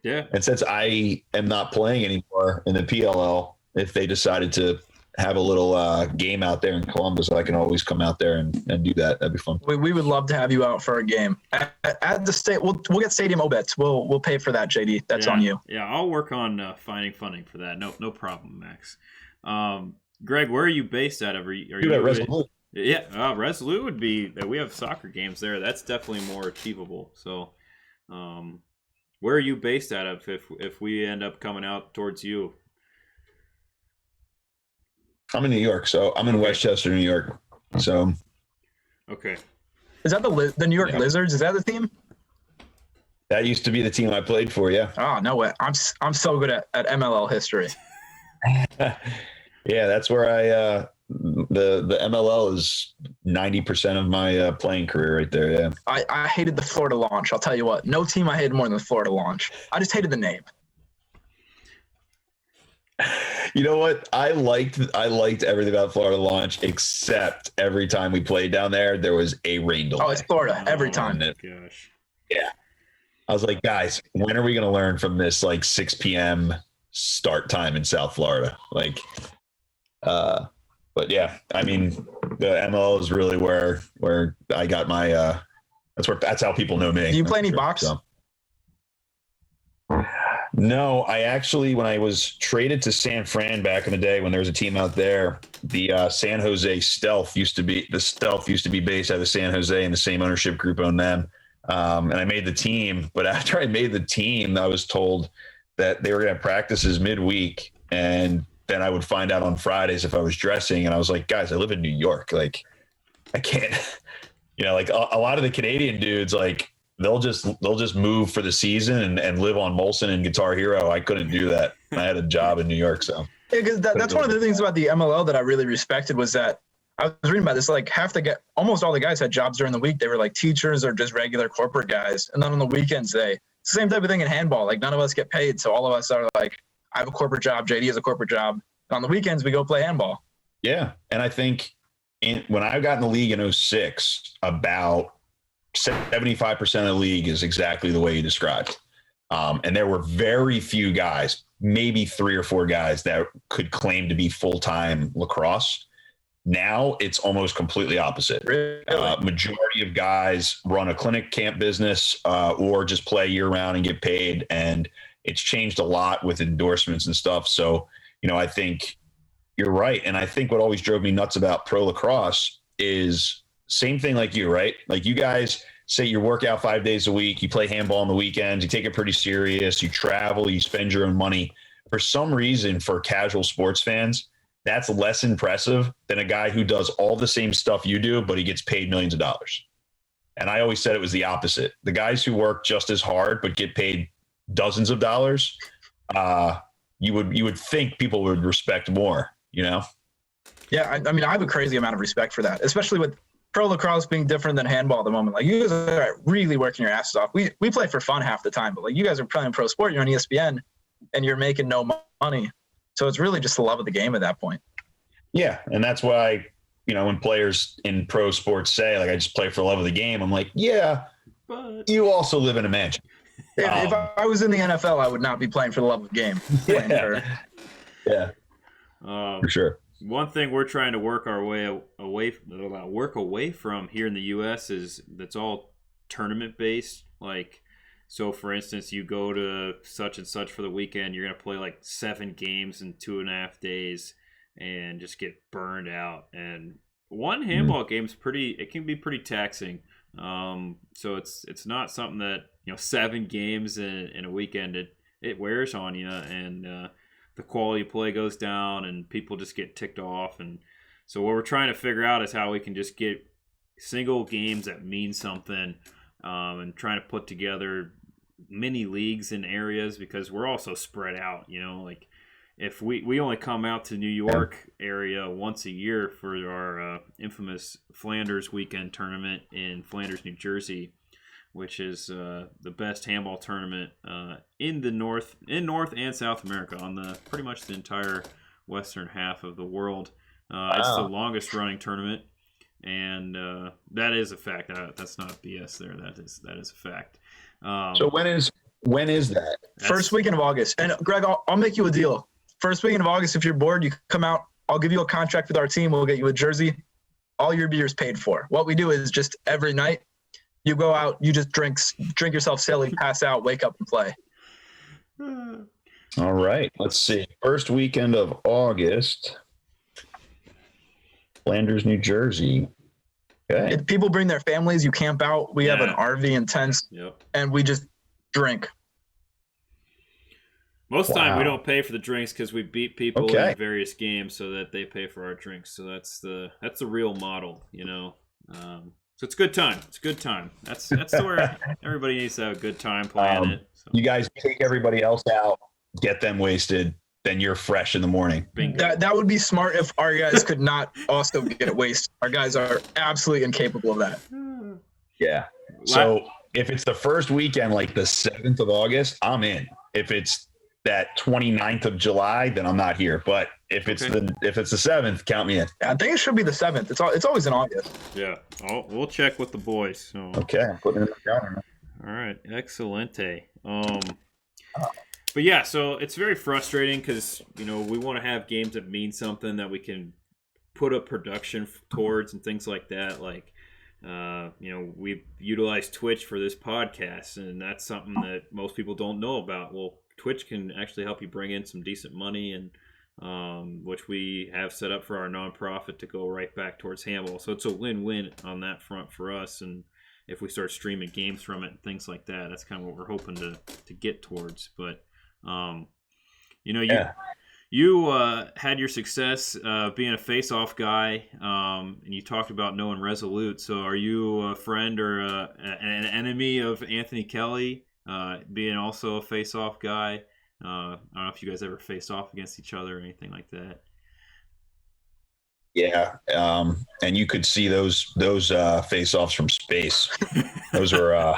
Yeah. And since I am not playing anymore in the PLL, if they decided to have a little game out there in Columbus, I can always come out there and do that. That'd be fun. We would love to have you out for a game at the state. We'll get stadium obits. We'll pay for that, JD. That's on you. Yeah, I'll work on finding funding for that. No problem, Max. Greg, where are you based out of? Are you at Resolute? Yeah, Resolute would be. We have soccer games there. That's definitely more achievable. So, where are you based out of? If we end up coming out towards you. I'm in New York, so I'm in Westchester, New York. So, okay. Is that the New York Lizards? Is that the team? That used to be the team I played for. Yeah. Oh no way! I'm so good at MLL history. Yeah, that's where the MLL is 90% of my playing career right there. Yeah. I hated the Florida launch. I'll tell you what. No team I hated more than the Florida launch. I just hated the name. You know what? I liked everything about Florida launch, except every time we played down there was a rain delay. Oh, it's Florida every time. Gosh. Yeah. I was like, guys, when are we going to learn from this like 6 p.m. start time in South Florida? Like, but yeah, I mean, the ML is really where I got my, that's how people know me. Do you play any box? So. No, I actually, when I was traded to San Fran back in the day, when there was a team out there, the San Jose Stealth used to be based out of San Jose, and the same ownership group owned them. And I made the team, but after I made the team, I was told that they were going to have practices midweek, and then I would find out on Fridays if I was dressing. And I was like, guys, I live in New York. Like, I can't, like a lot of the Canadian dudes, like, they'll just move for the season and live on Molson and Guitar Hero. I couldn't do that. I had a job in New York, so. Yeah, because that's one of the things about the MLL that I really respected, was that I was reading about this. Like almost all the guys had jobs during the week. They were like teachers or just regular corporate guys, and then on the weekends it's the same type of thing in handball. Like, none of us get paid, so all of us are like, I have a corporate job, JD has a corporate job. And on the weekends we go play handball. Yeah, and I think when I got in the league in 2006, about 75% of the league is exactly the way you described. And there were very few guys, maybe 3 or 4 guys, that could claim to be full-time lacrosse. Now it's almost completely opposite. Really? Majority of guys run a clinic camp business or just play year round and get paid. And it's changed a lot with endorsements and stuff. So, I think you're right. And I think what always drove me nuts about pro lacrosse is same thing like you, right? Like, you guys say you work out 5 days a week, you play handball on the weekends, you take it pretty serious, you travel, you spend your own money. For some reason, for casual sports fans, that's less impressive than a guy who does all the same stuff you do, but he gets paid millions of dollars. And I always said it was the opposite. The guys who work just as hard but get paid dozens of dollars, you would think people would respect more, you know? Yeah, I mean, I have a crazy amount of respect for that, especially with pro lacrosse being different than handball at the moment. Like, you guys are really working your asses off. We play for fun half the time, but like, you guys are playing pro sport. You're on ESPN, and you're making no money. So it's really just the love of the game at that point. Yeah, and that's why, you know, when players in pro sports say, like, I just play for the love of the game, I'm like, yeah, but you also live in a mansion. If I was in the NFL, I would not be playing for the love of the game. Yeah, for sure. One thing we're trying to work our way away from here in the U.S. is that's all tournament based. Like, so for instance, you go to such and such for the weekend, you're gonna play like 7 games in 2.5 days, and just get burned out. And one handball game is it can be pretty taxing. So it's not something that, you know, 7 games in a weekend it wears on you, and the quality of play goes down, and people just get ticked off. And so what we're trying to figure out is how we can just get single games that mean something, and trying to put together mini leagues in areas, because we're also spread out, you know, like if we only come out to New York area once a year for our infamous Flanders weekend tournament in Flanders, New Jersey, which is the best handball tournament in North and South America, on pretty much the entire western half of the world. It's the longest running tournament, and that is a fact. That's not BS there. That is a fact. So when is that? First weekend of August. And Greg, I'll make you a deal. First weekend of August, if you're bored, you come out. I'll give you a contract with our team. We'll get you a jersey. All your beers paid for. What we do is just every night, you go out, you just drink yourself silly, pass out, wake up, and play. All right. Let's see. First weekend of August, Flanders, New Jersey. Okay. If people bring their families, you camp out. We have an RV and tents, and we just drink. Most of the time, we don't pay for the drinks because we beat people in various games so that they pay for our drinks. So that's the real model, you know. So it's a good time. It's a good time. That's where everybody needs to have a good time playing it. So. You guys take everybody else out, get them wasted, then you're fresh in the morning. That would be smart if our guys could not also get wasted. Our guys are absolutely incapable of that. Yeah. So if it's the first weekend, like the 7th of August, I'm in. If it's that 29th of July, then I'm not here. But if it's the 7th, count me in. Yeah, I think it should be the 7th. It's always in August. Yeah. We'll check with the boys. So. Okay, I'm putting it in the calendar. All right, excelente. But yeah, so it's very frustrating because, you know, we want to have games that mean something that we can put a production towards and things like that. Like, you know, we've utilized Twitch for this podcast, and that's something that most people don't know about. Well, Twitch can actually help you bring in some decent money, and which we have set up for our nonprofit to go right back towards handball. So it's a win-win on that front for us. And if we start streaming games from it and things like that, that's kind of what we're hoping to get towards. But you know, you had your success being a face-off guy, and you talked about knowing Resolute. So are you a friend or an enemy of Anthony Kelly, being also a face-off guy? I don't know if you guys ever faced off against each other or anything like that. Yeah, and you could see those face-offs from space. Those were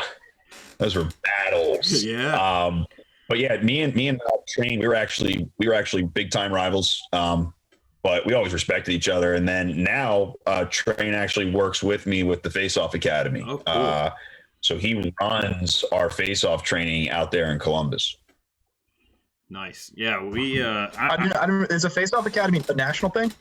battles. Yeah. But yeah, me and Train, we were actually big time rivals. But we always respected each other. And then now Train actually works with me with the Face Off Academy. Oh, cool. So he runs our face off training out there in Columbus. Nice. Yeah, we. Is a Face Off Academy a national thing?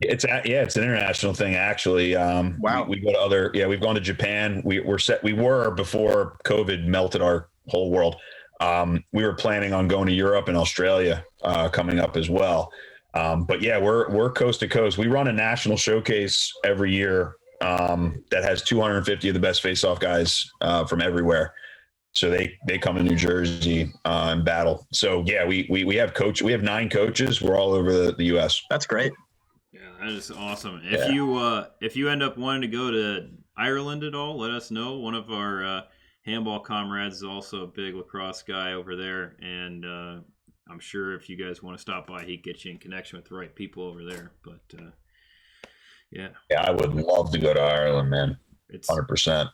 It's an international thing actually. Wow. We go to other. Yeah, we've gone to Japan. We were before COVID melted our whole world. We were planning on going to Europe and Australia coming up as well. But yeah, we're coast to coast. We run a national showcase every year that has 250 of the best face-off guys from everywhere. So they come to New Jersey and battle. So yeah, we have 9 coaches. We're all over the U.S. That's great. Yeah, that is awesome. If you end up wanting to go to, Ireland at all, let us know. One of our handball comrades is also a big lacrosse guy over there, and I'm sure if you guys want to stop by, he'd get you in connection with the right people over there. But yeah, I would love to go to Ireland, man. It's 100%.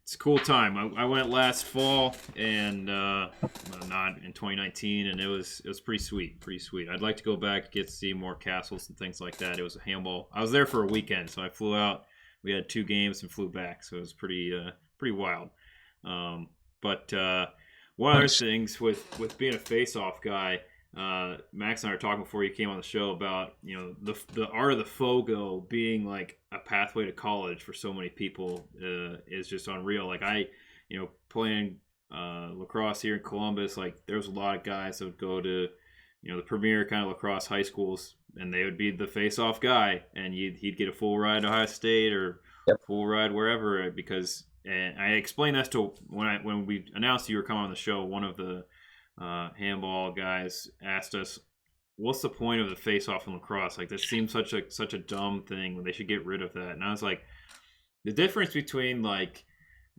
It's a cool time. I went last fall, and not in 2019, and it was pretty sweet, I'd like to go back, get to see more castles and things like that. It was a handball. I was there for a weekend, so I flew out. We had 2 games and flew back, so it was pretty wild. But one of the things with being a face-off guy, Max and I were talking before you came on the show about, you know, the art of the FOGO being like a pathway to college for so many people is just unreal. Like playing lacrosse here in Columbus, like there was a lot of guys that would go to, you know, the premier kind of lacrosse high schools, and they would be the face-off guy, and he'd get a full ride to Ohio State or full ride wherever, because, and I explained this to when we announced you were coming on the show, one of the handball guys asked us, what's the point of the face-off in lacrosse? Like, that seems such a dumb thing when they should get rid of that. And I was like, the difference between like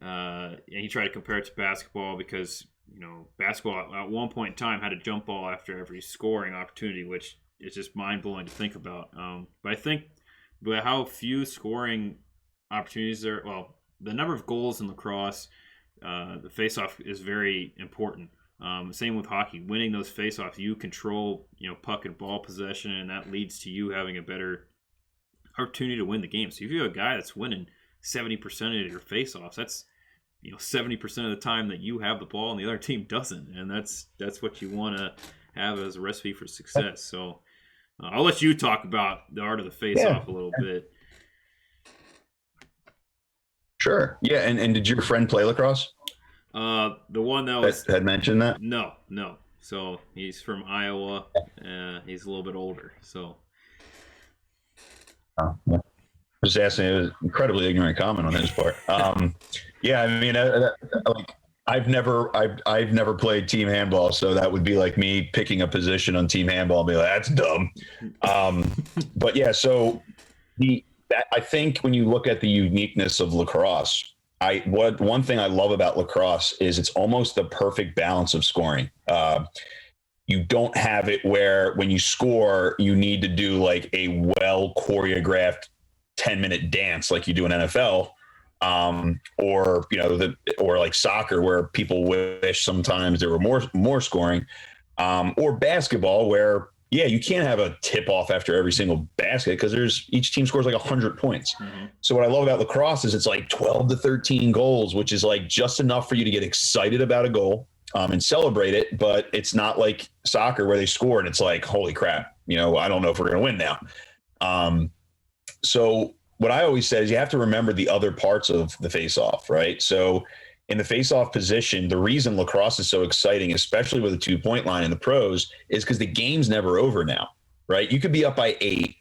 and he tried to compare it to basketball, because, you know, basketball at one point in time had a jump ball after every scoring opportunity, which is just mind-blowing to think about. But I think with how few scoring opportunities there, well, the number of goals in lacrosse, the face-off is very important. Same with hockey. Winning those face-offs, you control, you know, puck and ball possession, and that leads to you having a better opportunity to win the game. So if you have a guy that's winning 70% of your face-offs, that's, you know, 70% of the time that you have the ball and the other team doesn't, and that's what you want to have as a recipe for success. So I'll let you talk about the art of the face-off a little bit. Sure. Yeah, and did your friend play lacrosse? The one that had mentioned that? No. So he's from Iowa. He's a little bit older. So. Oh, yeah. Just asking. It was incredibly ignorant comment on his part. Yeah, I mean, like I've never played team handball, so that would be like me picking a position on team handball and be like, that's dumb. But yeah, so I think when you look at the uniqueness of lacrosse, one thing I love about lacrosse is it's almost the perfect balance of scoring. You don't have it where when you score, you need to do like a well choreographed 10-minute dance like you do in NFL, or, you know, or like soccer where people wish sometimes there were more scoring, or basketball where, yeah, you can't have a tip off after every single basket because each team scores like 100 points. Mm-hmm. So what I love about lacrosse is it's like 12 to 13 goals, which is like just enough for you to get excited about a goal and celebrate it. But it's not like soccer where they score and it's like, holy crap, you know, I don't know if we're going to win now. So what I always say is you have to remember the other parts of the face-off, right? So in the face-off position, the reason lacrosse is so exciting, especially with a 2-point line in the pros, is because the game's never over now, right? You could be up by 8,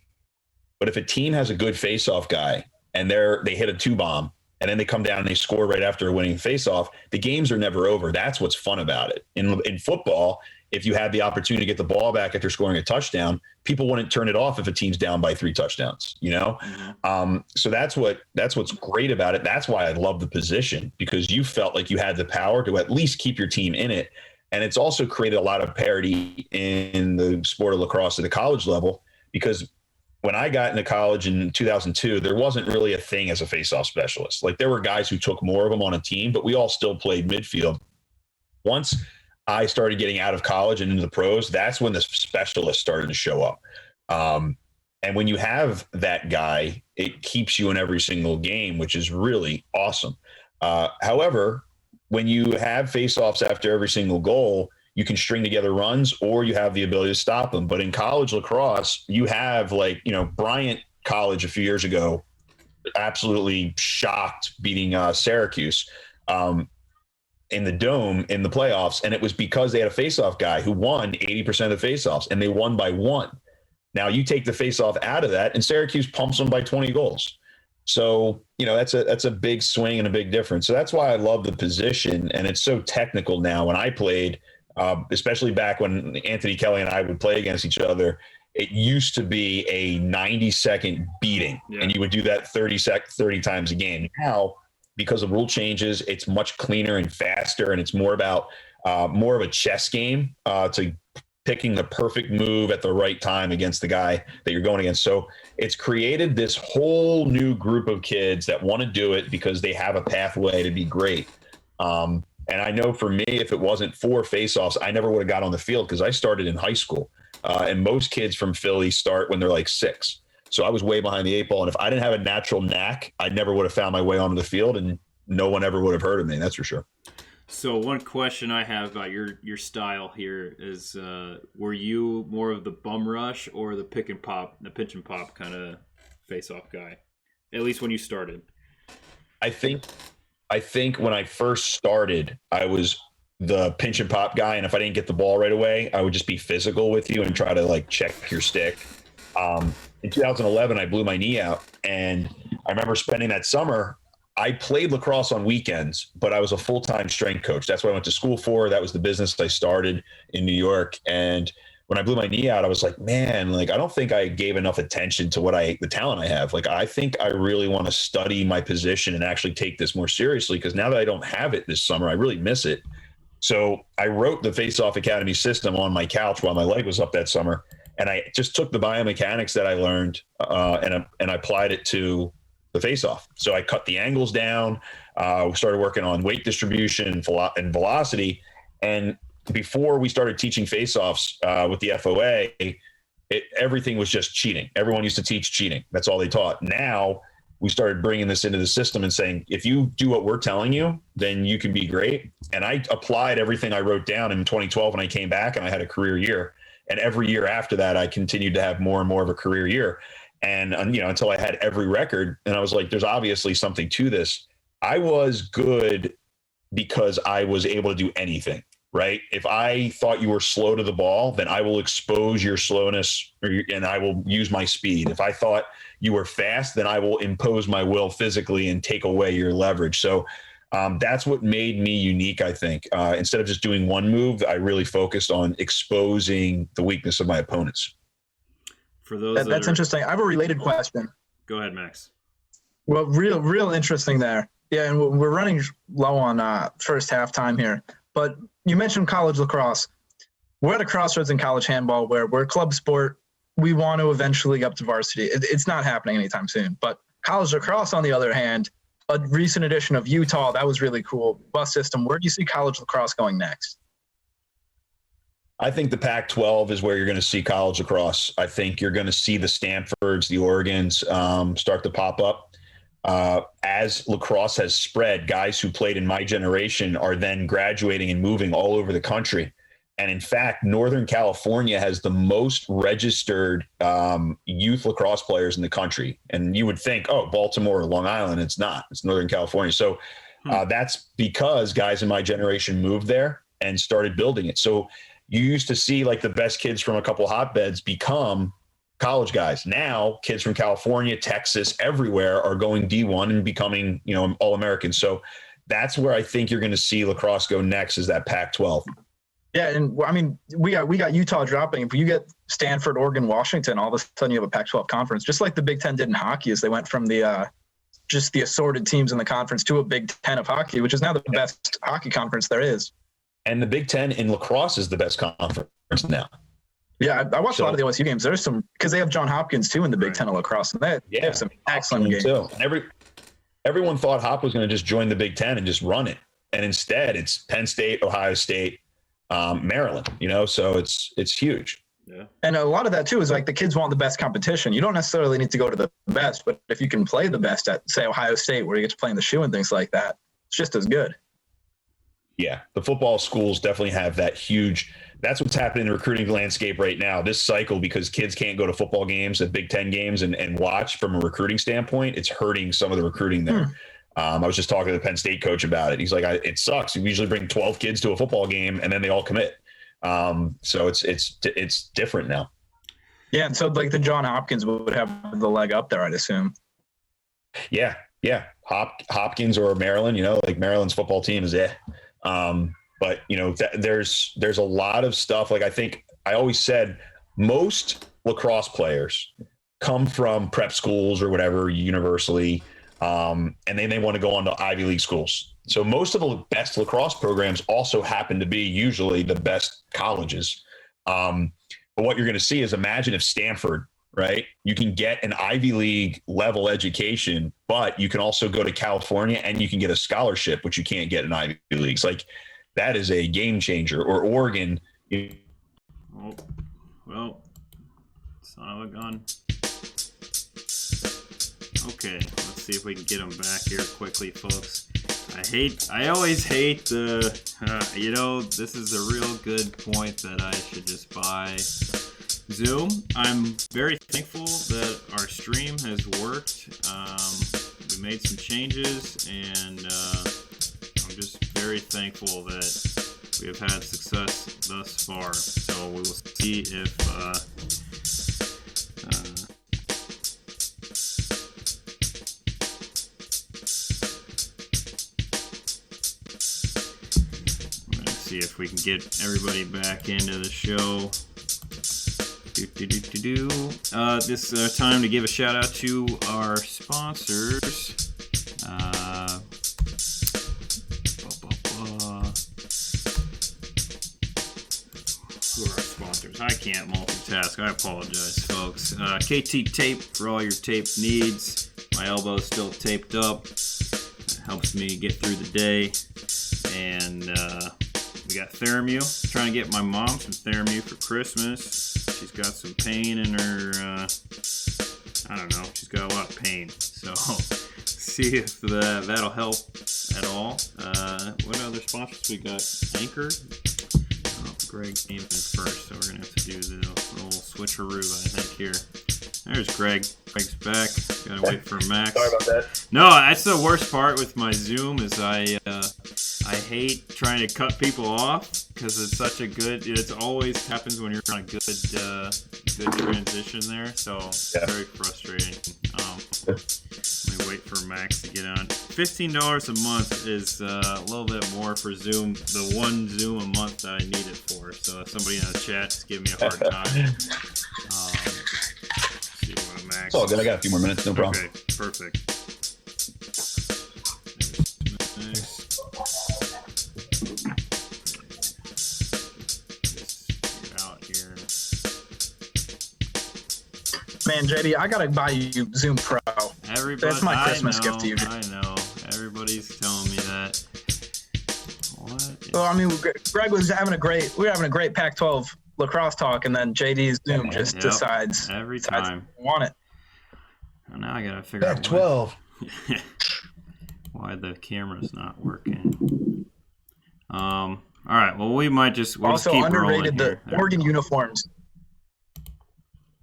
but if a team has a good face-off guy and they hit a 2-bomb and then they come down and they score right after a winning face-off, the games are never over. That's what's fun about it. In football, if you had the opportunity to get the ball back after scoring a touchdown, people wouldn't turn it off if a team's down by 3 touchdowns, you know? Mm-hmm. So that's what's great about it. That's why I love the position, because you felt like you had the power to at least keep your team in it. And it's also created a lot of parity in the sport of lacrosse at the college level, because when I got into college in 2002, there wasn't really a thing as a face-off specialist. Like, there were guys who took more of them on a team, but we all still played midfield. Once I started getting out of college and into the pros, that's when the specialists started to show up. And when you have that guy, it keeps you in every single game, which is really awesome. However, when you have face-offs after every single goal, you can string together runs or you have the ability to stop them. But in college lacrosse, you have, like, you know, Bryant College a few years ago, absolutely shocked, beating Syracuse in the Dome in the playoffs. And it was because they had a face-off guy who won 80% of the face-offs, and they won by 1. Now you take the face-off out of that and Syracuse pumps them by 20 goals. So, you know, that's a big swing and a big difference. So that's why I love the position. And it's so technical now. When I played, especially back when Anthony Kelly and I would play against each other, it used to be a 90-second beating, and you would do that 30 times a game. Now, because of rule changes, it's much cleaner and faster, and it's more about more of a chess game to picking the perfect move at the right time against the guy that you're going against. So it's created this whole new group of kids that want to do it because they have a pathway to be great. And I know for me, if it wasn't for face-offs, I never would have got on the field because I started in high school. And most kids from Philly start when they're like 6. So I was way behind the 8 ball. And if I didn't have a natural knack, I never would have found my way onto the field, and no one ever would have heard of me. That's for sure. So one question I have about your style here is, were you more of the bum rush or the pinch and pop kind of face-off guy? At least when you started. I think when I first started, I was the pinch and pop guy, and if I didn't get the ball right away, I would just be physical with you and try to like check your stick. In 2011, I blew my knee out, and I remember spending that summer. I played lacrosse on weekends, but I was a full-time strength coach. That's what I went to school for. That was the business I started in New York. And when I blew my knee out, I was like, man, like, I don't think I gave enough attention to the talent I have. Like, I think I really want to study my position and actually take this more seriously, because now that I don't have it this summer, I really miss it. So I wrote the Face-Off Academy system on my couch while my leg was up that summer. And I just took the biomechanics that I learned and I applied it to the face-off. So I cut the angles down. We started working on weight distribution and velocity. And before we started teaching face-offs with the FOA, everything was just cheating. Everyone used to teach cheating. That's all they taught. Now we started bringing this into the system and saying, if you do what we're telling you, then you can be great. And I applied everything I wrote down in 2012 when I came back, and I had a career year. And every year after that, I continued to have more and more of a career year. And, until I had every record, and I was like, there's obviously something to this. I was good because I was able to do anything, right? If I thought you were slow to the ball, then I will expose your slowness and I will use my speed. If I thought you were fast, then I will impose my will physically and take away your leverage. So that's what made me unique, I think. Instead of just doing one move, I really focused on exposing the weakness of my opponents. For those that's interesting. I have a related question. Go ahead, Max. Well, real interesting there. Yeah, and we're running low on first half time here. But you mentioned college lacrosse. We're at a crossroads in college handball where we're a club sport. We want to eventually get up to varsity. It's not happening anytime soon. But college lacrosse, on the other hand, a recent edition of Utah, that was really cool. Bus system. Where do you see college lacrosse going next? I think the Pac-12 is where you're going to see college lacrosse. I think you're going to see the Stanfords, the Oregons start to pop up. As lacrosse has spread, guys who played in my generation are then graduating and moving all over the country. And in fact, Northern California has the most registered youth lacrosse players in the country. And you would think, oh, Baltimore or Long Island. It's not. It's Northern California. So that's because guys in my generation moved there and started building it. So you used to see like the best kids from a couple hotbeds become college guys. Now kids from California, Texas, everywhere are going D1 and becoming, All-Americans. So that's where I think you're going to see lacrosse go next, is that Pac-12. Yeah, and I mean, we got Utah dropping. If you get Stanford, Oregon, Washington, all of a sudden you have a Pac-12 conference, just like the Big Ten did in hockey, as they went from the just the assorted teams in the conference to a Big Ten of hockey, which is now the best hockey conference there is. And the Big Ten in lacrosse is the best conference now. Yeah, I watched a lot of the OSU games. There's some, because they have John Hopkins too in the Big Ten of lacrosse, and they have some excellent games. Too. And everyone thought Hop was going to just join the Big Ten and just run it, and instead it's Penn State, Ohio State, Maryland. So it's huge. Yeah. And a lot of that too is like the kids want the best competition. You don't necessarily need to go to the best, but if you can play the best at, say, Ohio State, where you get to play in the shoe and things like that, it's just as good. Yeah, the football schools definitely have that huge. That's what's happening in the recruiting landscape right now. This cycle, because kids can't go to football games, at Big Ten games, and watch from a recruiting standpoint, it's hurting some of the recruiting there. I was just talking to the Penn State coach about it. He's like, it sucks. We usually bring 12 kids to a football game, and then they all commit. So it's different now. Yeah, and so like the John Hopkins would have the leg up there, I'd assume. Yeah. Hopkins or Maryland. Like Maryland's football team is but there's a lot of stuff. Like I think I always said, most lacrosse players come from prep schools or whatever, universally, and then they want to go on to Ivy League schools. So most of the best lacrosse programs also happen to be usually the best colleges. But what you're going to see is, imagine if Stanford, right? You can get an Ivy League level education, but you can also go to California and you can get a scholarship, which you can't get in Ivy Leagues. Like, that is a game changer. Or Oregon. Oh, well, son of a gun. Okay, let's see if we can get them back here quickly, folks. I always hate the, this is a real good point that I should just buy Zoom. I'm very thankful that our stream has worked. We made some changes, and I'm just very thankful that we have had success thus far. So we will see if if we can get everybody back into the show. This time to give a shout out to our sponsors. Who are our sponsors? I can't multitask. I apologize, folks. KT Tape for all your tape needs. My elbow's still taped up. It helps me get through the day. And we got Theramu. Trying to get my mom some Theramu for Christmas. She's got some pain in her, I don't know, she's got a lot of pain. So, see if that'll help at all. What other sponsors we got? Anchor? Oh, Greg came in first, so we're going to have to do the little switcheroo, I think, here. There's Greg. Greg's back. Gotta wait for Max. Sorry about that. No, that's the worst part with my Zoom is I hate trying to cut people off because it's such a good. It always happens when you're on a good transition there. So yeah. Very frustrating. Let me wait for Max to get on. $15 a month is a little bit more for Zoom. The one Zoom a month that I need it for. So if somebody in the chat is giving me a hard time. See what Max. It's all good. I got a few more minutes. No problem. Okay, perfect. Man, JD, I gotta buy you Zoom Pro. That's my Christmas gift to you. I know. Everybody's telling me that. What? Well, I mean, Greg was having a great Pac-12 lacrosse talk, and then JD's Zoom just decides every time I want it. Well, now I gotta figure out Pac-12. why the camera's not working. All right. Well, we'll just keep underrated rolling the Oregon uniforms.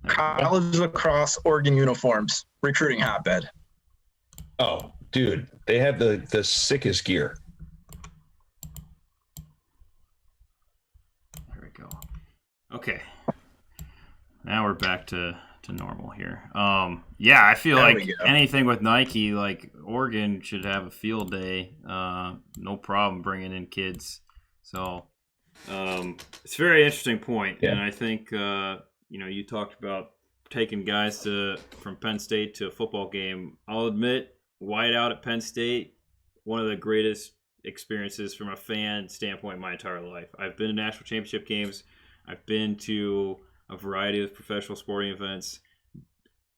College lacrosse Oregon uniforms, recruiting hotbed. Oh, dude, they have the sickest gear. There we go. Okay. Now we're back to normal here. Yeah, I feel like anything with Nike, like Oregon should have a field day. No problem bringing in kids. So it's a very interesting point. Yeah. And I think you talked about taking guys from Penn State to a football game. I'll admit, whiteout at Penn State, one of the greatest experiences from a fan standpoint my entire life. I've been to national championship games. I've been to a variety of professional sporting events.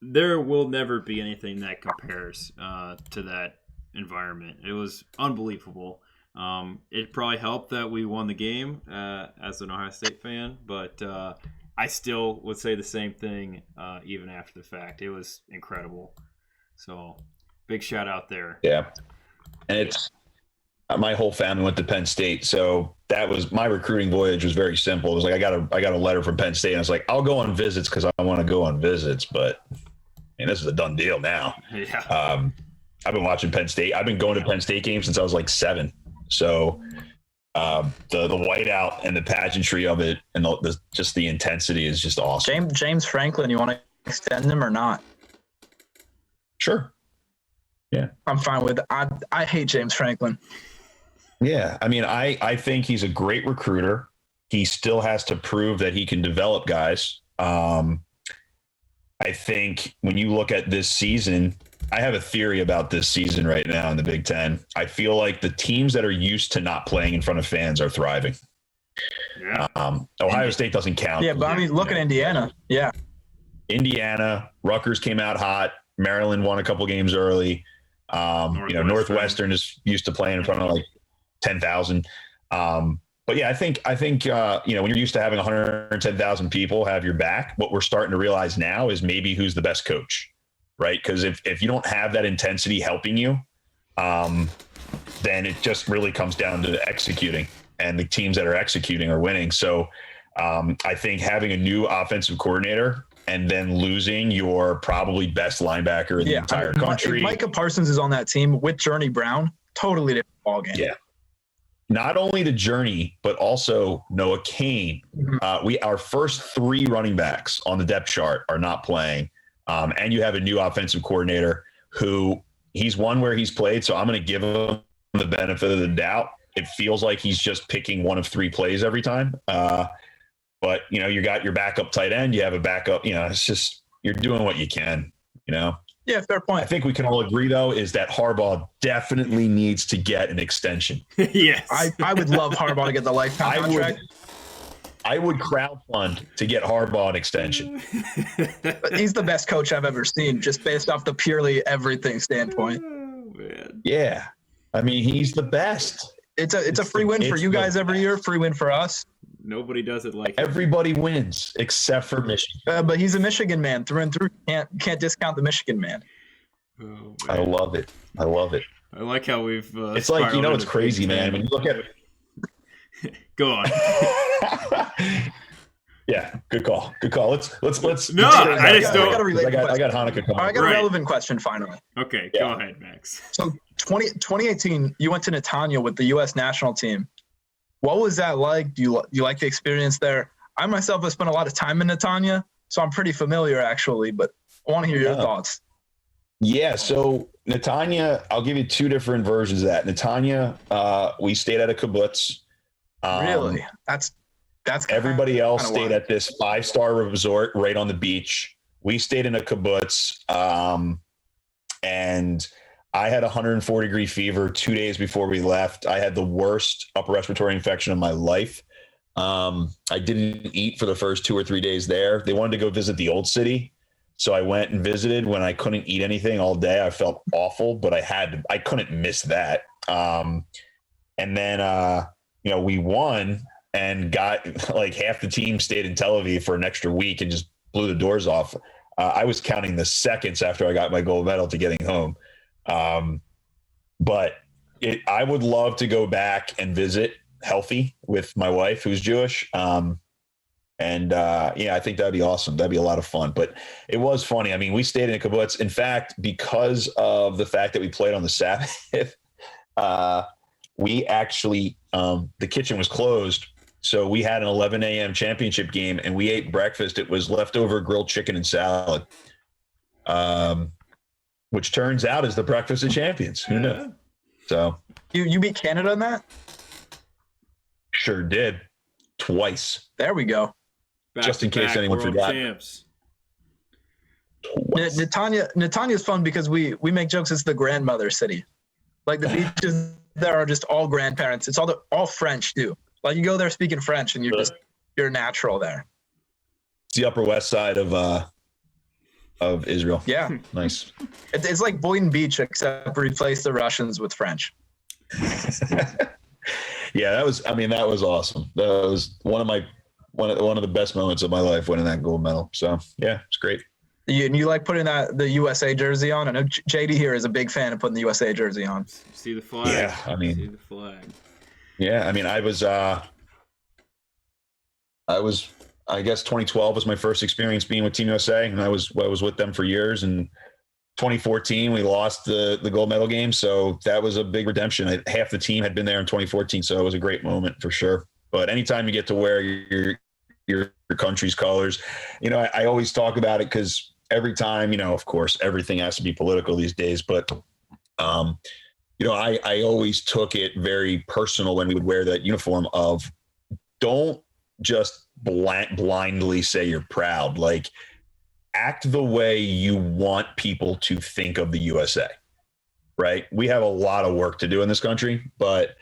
There will never be anything that compares to that environment. It was unbelievable. It probably helped that we won the game as an Ohio State fan, but I still would say the same thing even after the fact. It was incredible. So big shout out there. Yeah. And it's my whole family went to Penn State. So that was my recruiting voyage was very simple. It was like, I got a letter from Penn State and I was like, I'll go on visits because I want to go on visits, but this is a done deal now. Yeah. I've been watching Penn State. I've been going to Penn State games since I was like 7. So the whiteout and the pageantry of it and just the intensity is just awesome. James Franklin, you want to extend him or not? Sure. Yeah. I'm fine with it. I hate James Franklin. Yeah. I mean, I think he's a great recruiter. He still has to prove that he can develop guys. I think when you look at this season, I have a theory about this season right now in the Big Ten. I feel like the teams that are used to not playing in front of fans are thriving. Yeah. Ohio State doesn't count. Yeah, but I mean, look at Indiana. Yeah. Indiana, Rutgers came out hot. Maryland won a couple games early. Northwestern is used to playing in front of like 10,000. But yeah, I think when you're used to having 110,000 people have your back, what we're starting to realize now is maybe who's the best coach, right? Because if you don't have that intensity helping you, then it just really comes down to executing, and the teams that are executing are winning. So I think having a new offensive coordinator and then losing your probably best linebacker in the entire country. If Micah Parsons is on that team with Journey Brown, totally different ballgame. Yeah. Not only the Journey, but also Noah Kane. Our first 3 running backs on the depth chart are not playing. And you have a new offensive coordinator who he's one where he's played. So I'm going to give him the benefit of the doubt. It feels like he's just picking one of 3 plays every time. But, you got your backup tight end. You have a backup, it's just you're doing what you can, Yeah, fair point. I think we can all agree, though, is that Harbaugh definitely needs to get an extension. Yes. I would love Harbaugh to get the lifetime contract. I would crowdfund to get Harbaugh an extension. But he's the best coach I've ever seen, just based off the purely everything standpoint. Oh, man. Yeah. I mean, he's the best. It's a free win for you guys every year, free win for us. Nobody does it like everybody wins except for Michigan. But he's a Michigan man through and through. Can't discount the Michigan man. Oh, I love it. I like how we've. It's like it's crazy, man. When you look at it. Go on. Yeah, good call. Let's. No, I just don't. I got Hanukkah coming. I got a relevant question finally. Okay, go ahead, Max. So 2018, you went to Netanya with the U.S. national team. What was that like? Do you like the experience there? I myself have spent a lot of time in Netanya, so I'm pretty familiar actually, but I want to hear your thoughts. Yeah, so Netanya, I'll give you 2 different versions of that. Netanya, we stayed at a kibbutz. Really? That's everybody else stayed at this 5-star resort right on the beach. We stayed in a kibbutz, and I had 104-degree fever 2 days before we left. I had the worst upper respiratory infection of my life. I didn't eat for the first 2 or 3 days there. They wanted to go visit the old city, so I went and visited. When I couldn't eat anything all day, I felt awful, but I couldn't miss that. And then, we won and got like half the team stayed in Tel Aviv for an extra week and just blew the doors off. I was counting the seconds after I got my gold medal to getting home. But I would love to go back and visit healthy with my wife, who's Jewish. I think that'd be awesome. That'd be a lot of fun, but it was funny. I mean, we stayed in a kibbutz. In fact, because of the fact that we played on the Sabbath, we actually, the kitchen was closed. So we had an 11 a.m. championship game and we ate breakfast. It was leftover grilled chicken and salad. Which turns out is the breakfast of champions. Who knew? So you beat Canada in that? Sure did. Twice. There we go. Just in case anyone forgot. Champs. Netanya is fun because we make jokes. It's the grandmother city. Like the beaches there are just all grandparents. It's all French too. Like you go there speaking French and you're natural there. It's the Upper West Side of Israel. Yeah. Nice. It's like Boynton Beach, except replace the Russians with French. Yeah, that was awesome. That was one of the best moments of my life, winning that gold medal. So yeah, it's great. You like putting the USA jersey on? I know JD here is a big fan of putting the USA jersey on. See the flag. Yeah, see the flag. Yeah, I mean, I guess 2012 was my first experience being with Team USA, and I was with them for years. And 2014, we lost the gold medal game, so that was a big redemption. Half the team had been there in 2014, so it was a great moment for sure. But anytime you get to wear your country's colors, I always talk about it because every time, of course, everything has to be political these days, but I always took it very personal when we would wear that uniform of don't just blindly say you're proud. Like act the way you want people to think of the USA, right? We have a lot of work to do in this country, but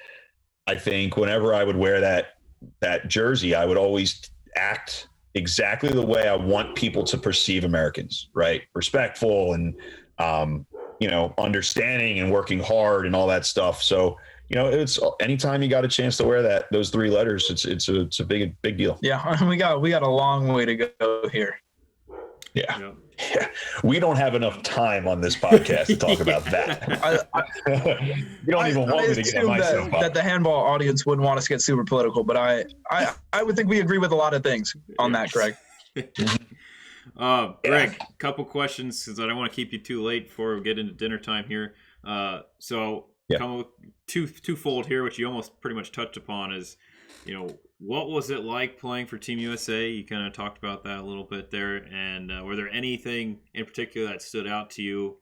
I think whenever I would wear that jersey, I would always act exactly the way I want people to perceive Americans, right? Respectful and, understanding and working hard and all that stuff. So, it's anytime you got a chance to wear those 3 letters, it's a big deal. Yeah. We got a long way to go here. Yeah. We don't have enough time on this podcast to talk about that. You don't even want me to get myself up. That the handball audience wouldn't want us to get super political, but I would think we agree with a lot of things on that, Greg. Greg, couple questions because I don't want to keep you too late before we get into dinner time here. Come with twofold here, which you almost pretty much touched upon is, what was it like playing for Team USA? You kind of talked about that a little bit there. And were there anything in particular that stood out to you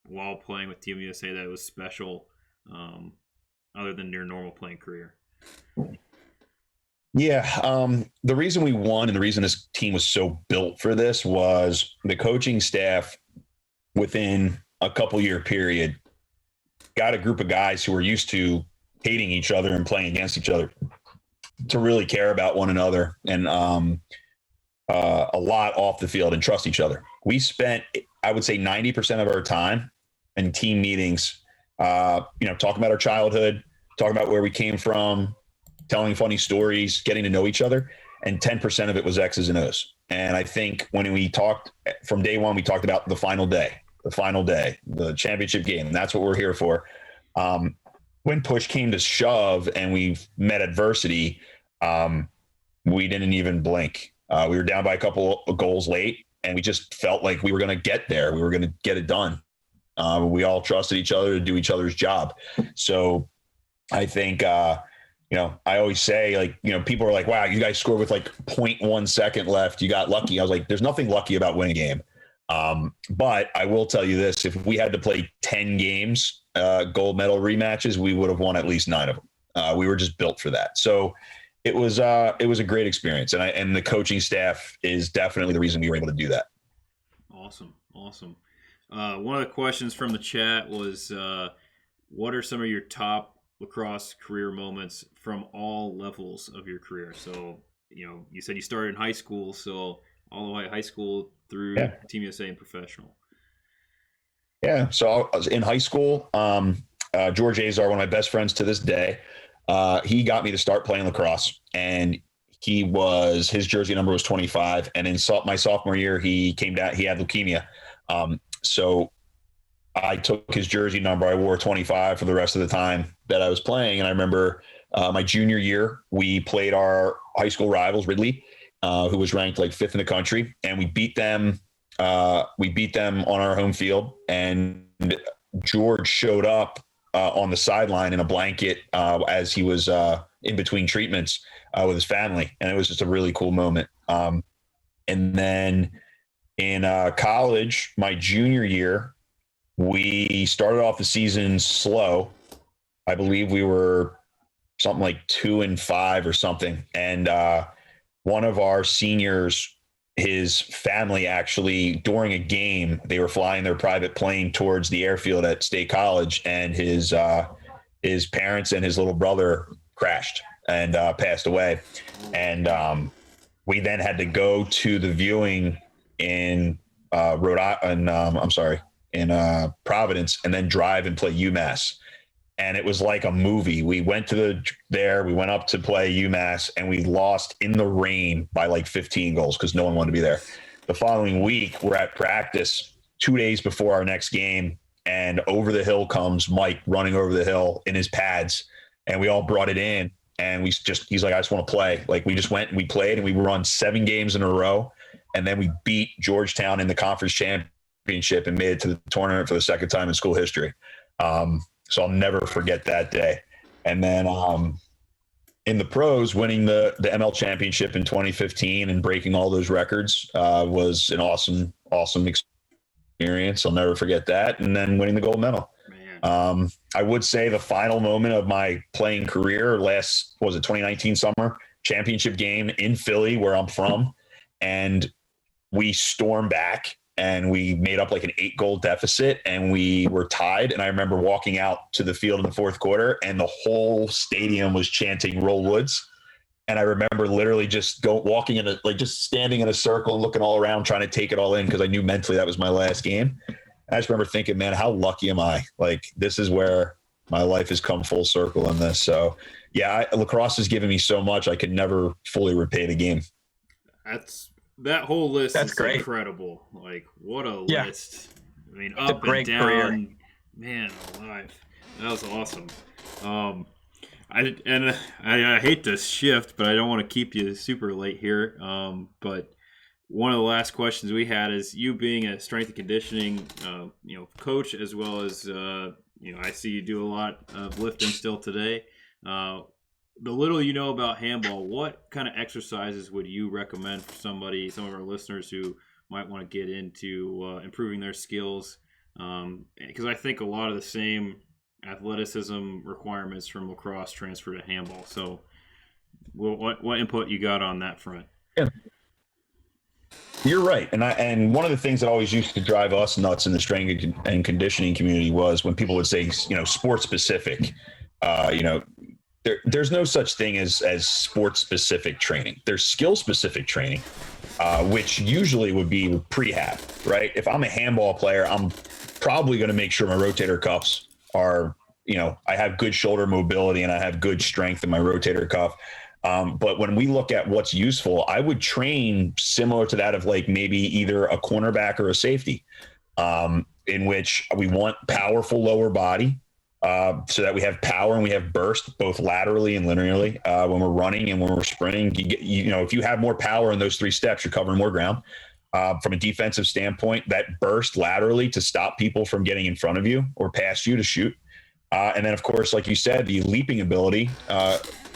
while playing with Team USA that was special other than your normal playing career? Yeah. The reason we won and the reason this team was so built for this was the coaching staff within a couple-year period got a group of guys who were used to hating each other and playing against each other to really care about one another and a lot off the field and trust each other. We spent, I would say, 90% of our time in team meetings, talking about our childhood, talking about where we came from, telling funny stories, getting to know each other, and 10% of it was X's and O's. And I think when we talked from day one, we talked about the final day, the championship game. And that's what we're here for. When push came to shove and we met adversity, we didn't even blink. We were down by a couple of goals late, and we just felt like we were going to get there. We were going to get it done. We all trusted each other to do each other's job. So I think, I always say, people are like, wow, you guys scored with 0.1 second left. You got lucky. I was like, there's nothing lucky about winning a game. But I will tell you this, if we had to play 10 games, gold medal rematches, we would have won at least 9 of them. We were just built for that. So it was a great experience. And the coaching staff is definitely the reason we were able to do that. Awesome. One of the questions from the chat was, what are some of your top lacrosse career moments from all levels of your career? So, you said you started in high school, so all the way high school through Team USA and professional. Yeah. So I was in high school. George Azar, one of my best friends to this day, he got me to start playing lacrosse, and his jersey number was 25. And in my sophomore year, he came down, he had leukemia. So I took his jersey number. I wore 25 for the rest of the time that I was playing. And I remember my junior year, we played our high school rivals, Ridley, who was ranked 5th in the country. And we beat them. We beat them on our home field. And George showed up on the sideline in a blanket as he was in between treatments with his family. And it was just a really cool moment. And then in college, my junior year, we started off the season slow. I believe we were something like 2-5 or something. And one of our seniors, his family actually, during a game, they were flying their private plane towards the airfield at State College, and his parents and his little brother crashed and passed away. And we then had to go to the viewing in Providence, and then drive and play UMass. And it was like a movie. We went we went up to play UMass, and we lost in the rain by 15 goals because no one wanted to be there. The following week, we're at practice 2 days before our next game, and over the hill comes Mike running over the hill in his pads, and we all brought it in, and he's like, I just want to play. We just went and we played, and we won 7 games in a row, and then we beat Georgetown in the conference championship and made it to the tournament for the second time in school history. So I'll never forget that day. And then in the pros, winning the ML championship in 2015 and breaking all those records was an awesome experience. I'll never forget that. And then winning the gold medal. I would say the final moment of my playing career 2019 summer championship game in Philly, where I'm from. And we stormed back and we made up like an 8-goal deficit and we were tied. And I remember walking out to the field in the fourth quarter and the whole stadium was chanting Roll Woods. And I remember literally just walking in just standing in a circle and looking all around, trying to take it all in because I knew mentally that was my last game. And I just remember thinking, man, how lucky am I? Like, this is where my life has come full circle in this. So yeah, lacrosse has given me so much. I could never fully repay the game. That whole list is great. Incredible. Like, what a Yeah. list. I mean, It's a up great and down. career. Man alive. That was awesome. I hate to shift, but I don't want to keep you super late here. But one of the last questions we had is, you being a strength and conditioning coach, as well as I see you do a lot of lifting still today. The little you know about handball, what kind of exercises would you recommend for some of our listeners who might want to get into improving their skills? Because I think a lot of the same athleticism requirements from lacrosse transfer to handball. So what input you got on that front? Yeah. You're right. And one of the things that always used to drive us nuts in the strength and conditioning community was when people would say, sports specific, there's no such thing as sports specific training. There's skill specific training, which usually would be prehab, right? If I'm a handball player, I'm probably going to make sure my rotator cuffs are, I have good shoulder mobility and I have good strength in my rotator cuff. But when we look at what's useful, I would train similar to that of like maybe either a cornerback or a safety, in which we want powerful lower body, so that we have power and we have burst both laterally and linearly when we're running and when we're sprinting. If you have more power in those 3 steps, you're covering more ground. From a defensive standpoint, that burst laterally to stop people from getting in front of you or past you to shoot. And then, of course, like you said, the leaping ability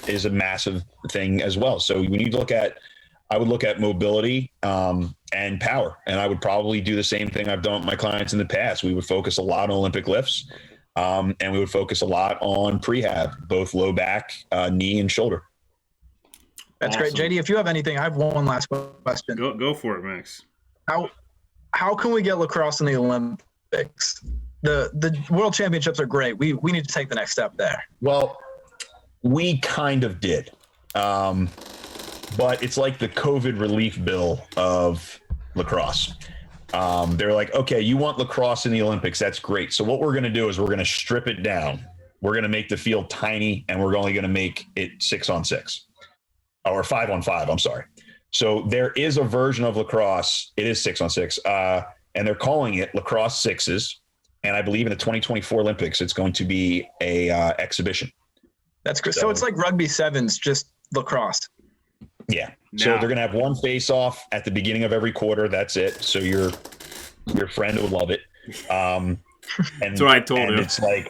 is a massive thing as well. So I would look at mobility and power, and I would probably do the same thing I've done with my clients in the past. We would focus a lot on Olympic lifts, and we would focus a lot on prehab, both low back, knee, and shoulder. That's Awesome. great. JD, if you have anything, I have one last question. Go for it, Max. How can we get lacrosse in the Olympics? The World Championships are great. We need to take the next step there. Well, we kind of did. But it's like the COVID relief bill of lacrosse. They're like, okay, you want lacrosse in the Olympics. That's great. So what we're going to do is we're going to strip it down. We're going to make the field tiny, and we're only going to make it 6-on-6 or 5-on-5. I'm sorry. So there is a version of lacrosse. It is 6-on-6, and they're calling it lacrosse sixes. And I believe in the 2024 Olympics, it's going to be a exhibition. That's good. So it's like rugby sevens, just lacrosse. Yeah. So they're going to have one face-off at the beginning of every quarter. That's it. So your friend will love it. And that's what I told him. It's like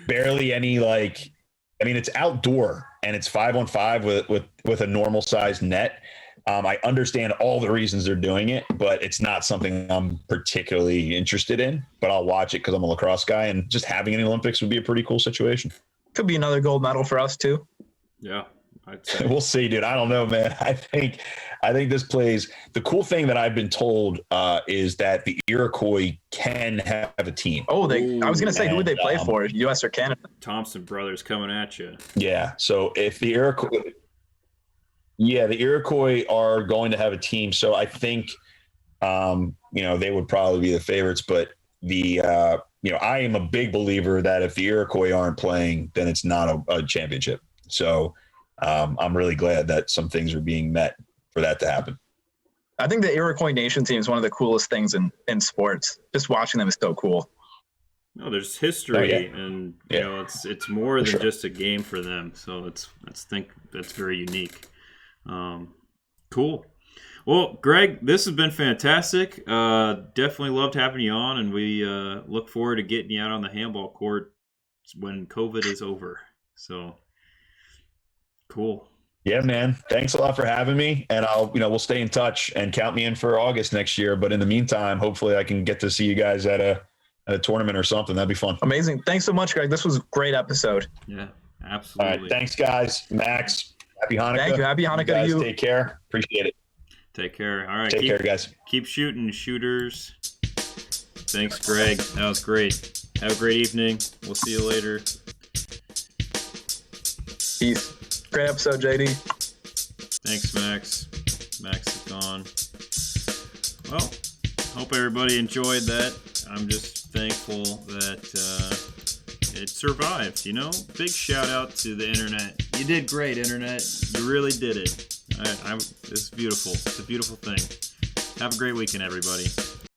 barely any it's outdoor and it's 5-on-5 with a normal sized net. I understand all the reasons they're doing it, but it's not something I'm particularly interested in. But I'll watch it because I'm a lacrosse guy, and just having it in the Olympics would be a pretty cool situation. Could be another gold medal for us too. Yeah. We'll see, dude. I don't know, man. I think this plays. The cool thing that I've been told is that the Iroquois can have a team. Oh, I was going to say, who would they play for? U.S. or Canada? Thompson brothers coming at you. Yeah. So if the Iroquois, the Iroquois are going to have a team. So I think, they would probably be the favorites. But I am a big believer that if the Iroquois aren't playing, then it's not a championship. So. I'm really glad that some things are being met for that to happen. I think the Iroquois Nation team is one of the coolest things in sports. Just watching them is so cool. No, there's history, and it's more than just a game for them. So I think that's very unique. Cool. Well, Greg, this has been fantastic. Definitely loved having you on, and we look forward to getting you out on the handball court when COVID is over. So. Cool. Yeah, man. Thanks a lot for having me. And we'll stay in touch and count me in for August next year. But in the meantime, hopefully I can get to see you guys at a tournament or something. That'd be fun. Amazing. Thanks so much, Greg. This was a great episode. Yeah, absolutely. All right. Thanks, guys. Max, happy Hanukkah. Thank you. Happy Hanukkah to you. Take care. Appreciate it. Take care. All right. Take care, guys. Keep shooting, shooters. Thanks, Greg. That was great. Have a great evening. We'll see you later. Peace. Great episode, JD. Thanks, Max. Max is gone. Well, hope everybody enjoyed that. I'm just thankful that it survived, you know? Big shout out to the internet. You did great, internet. You really did it. It's beautiful. It's a beautiful thing. Have a great weekend, everybody.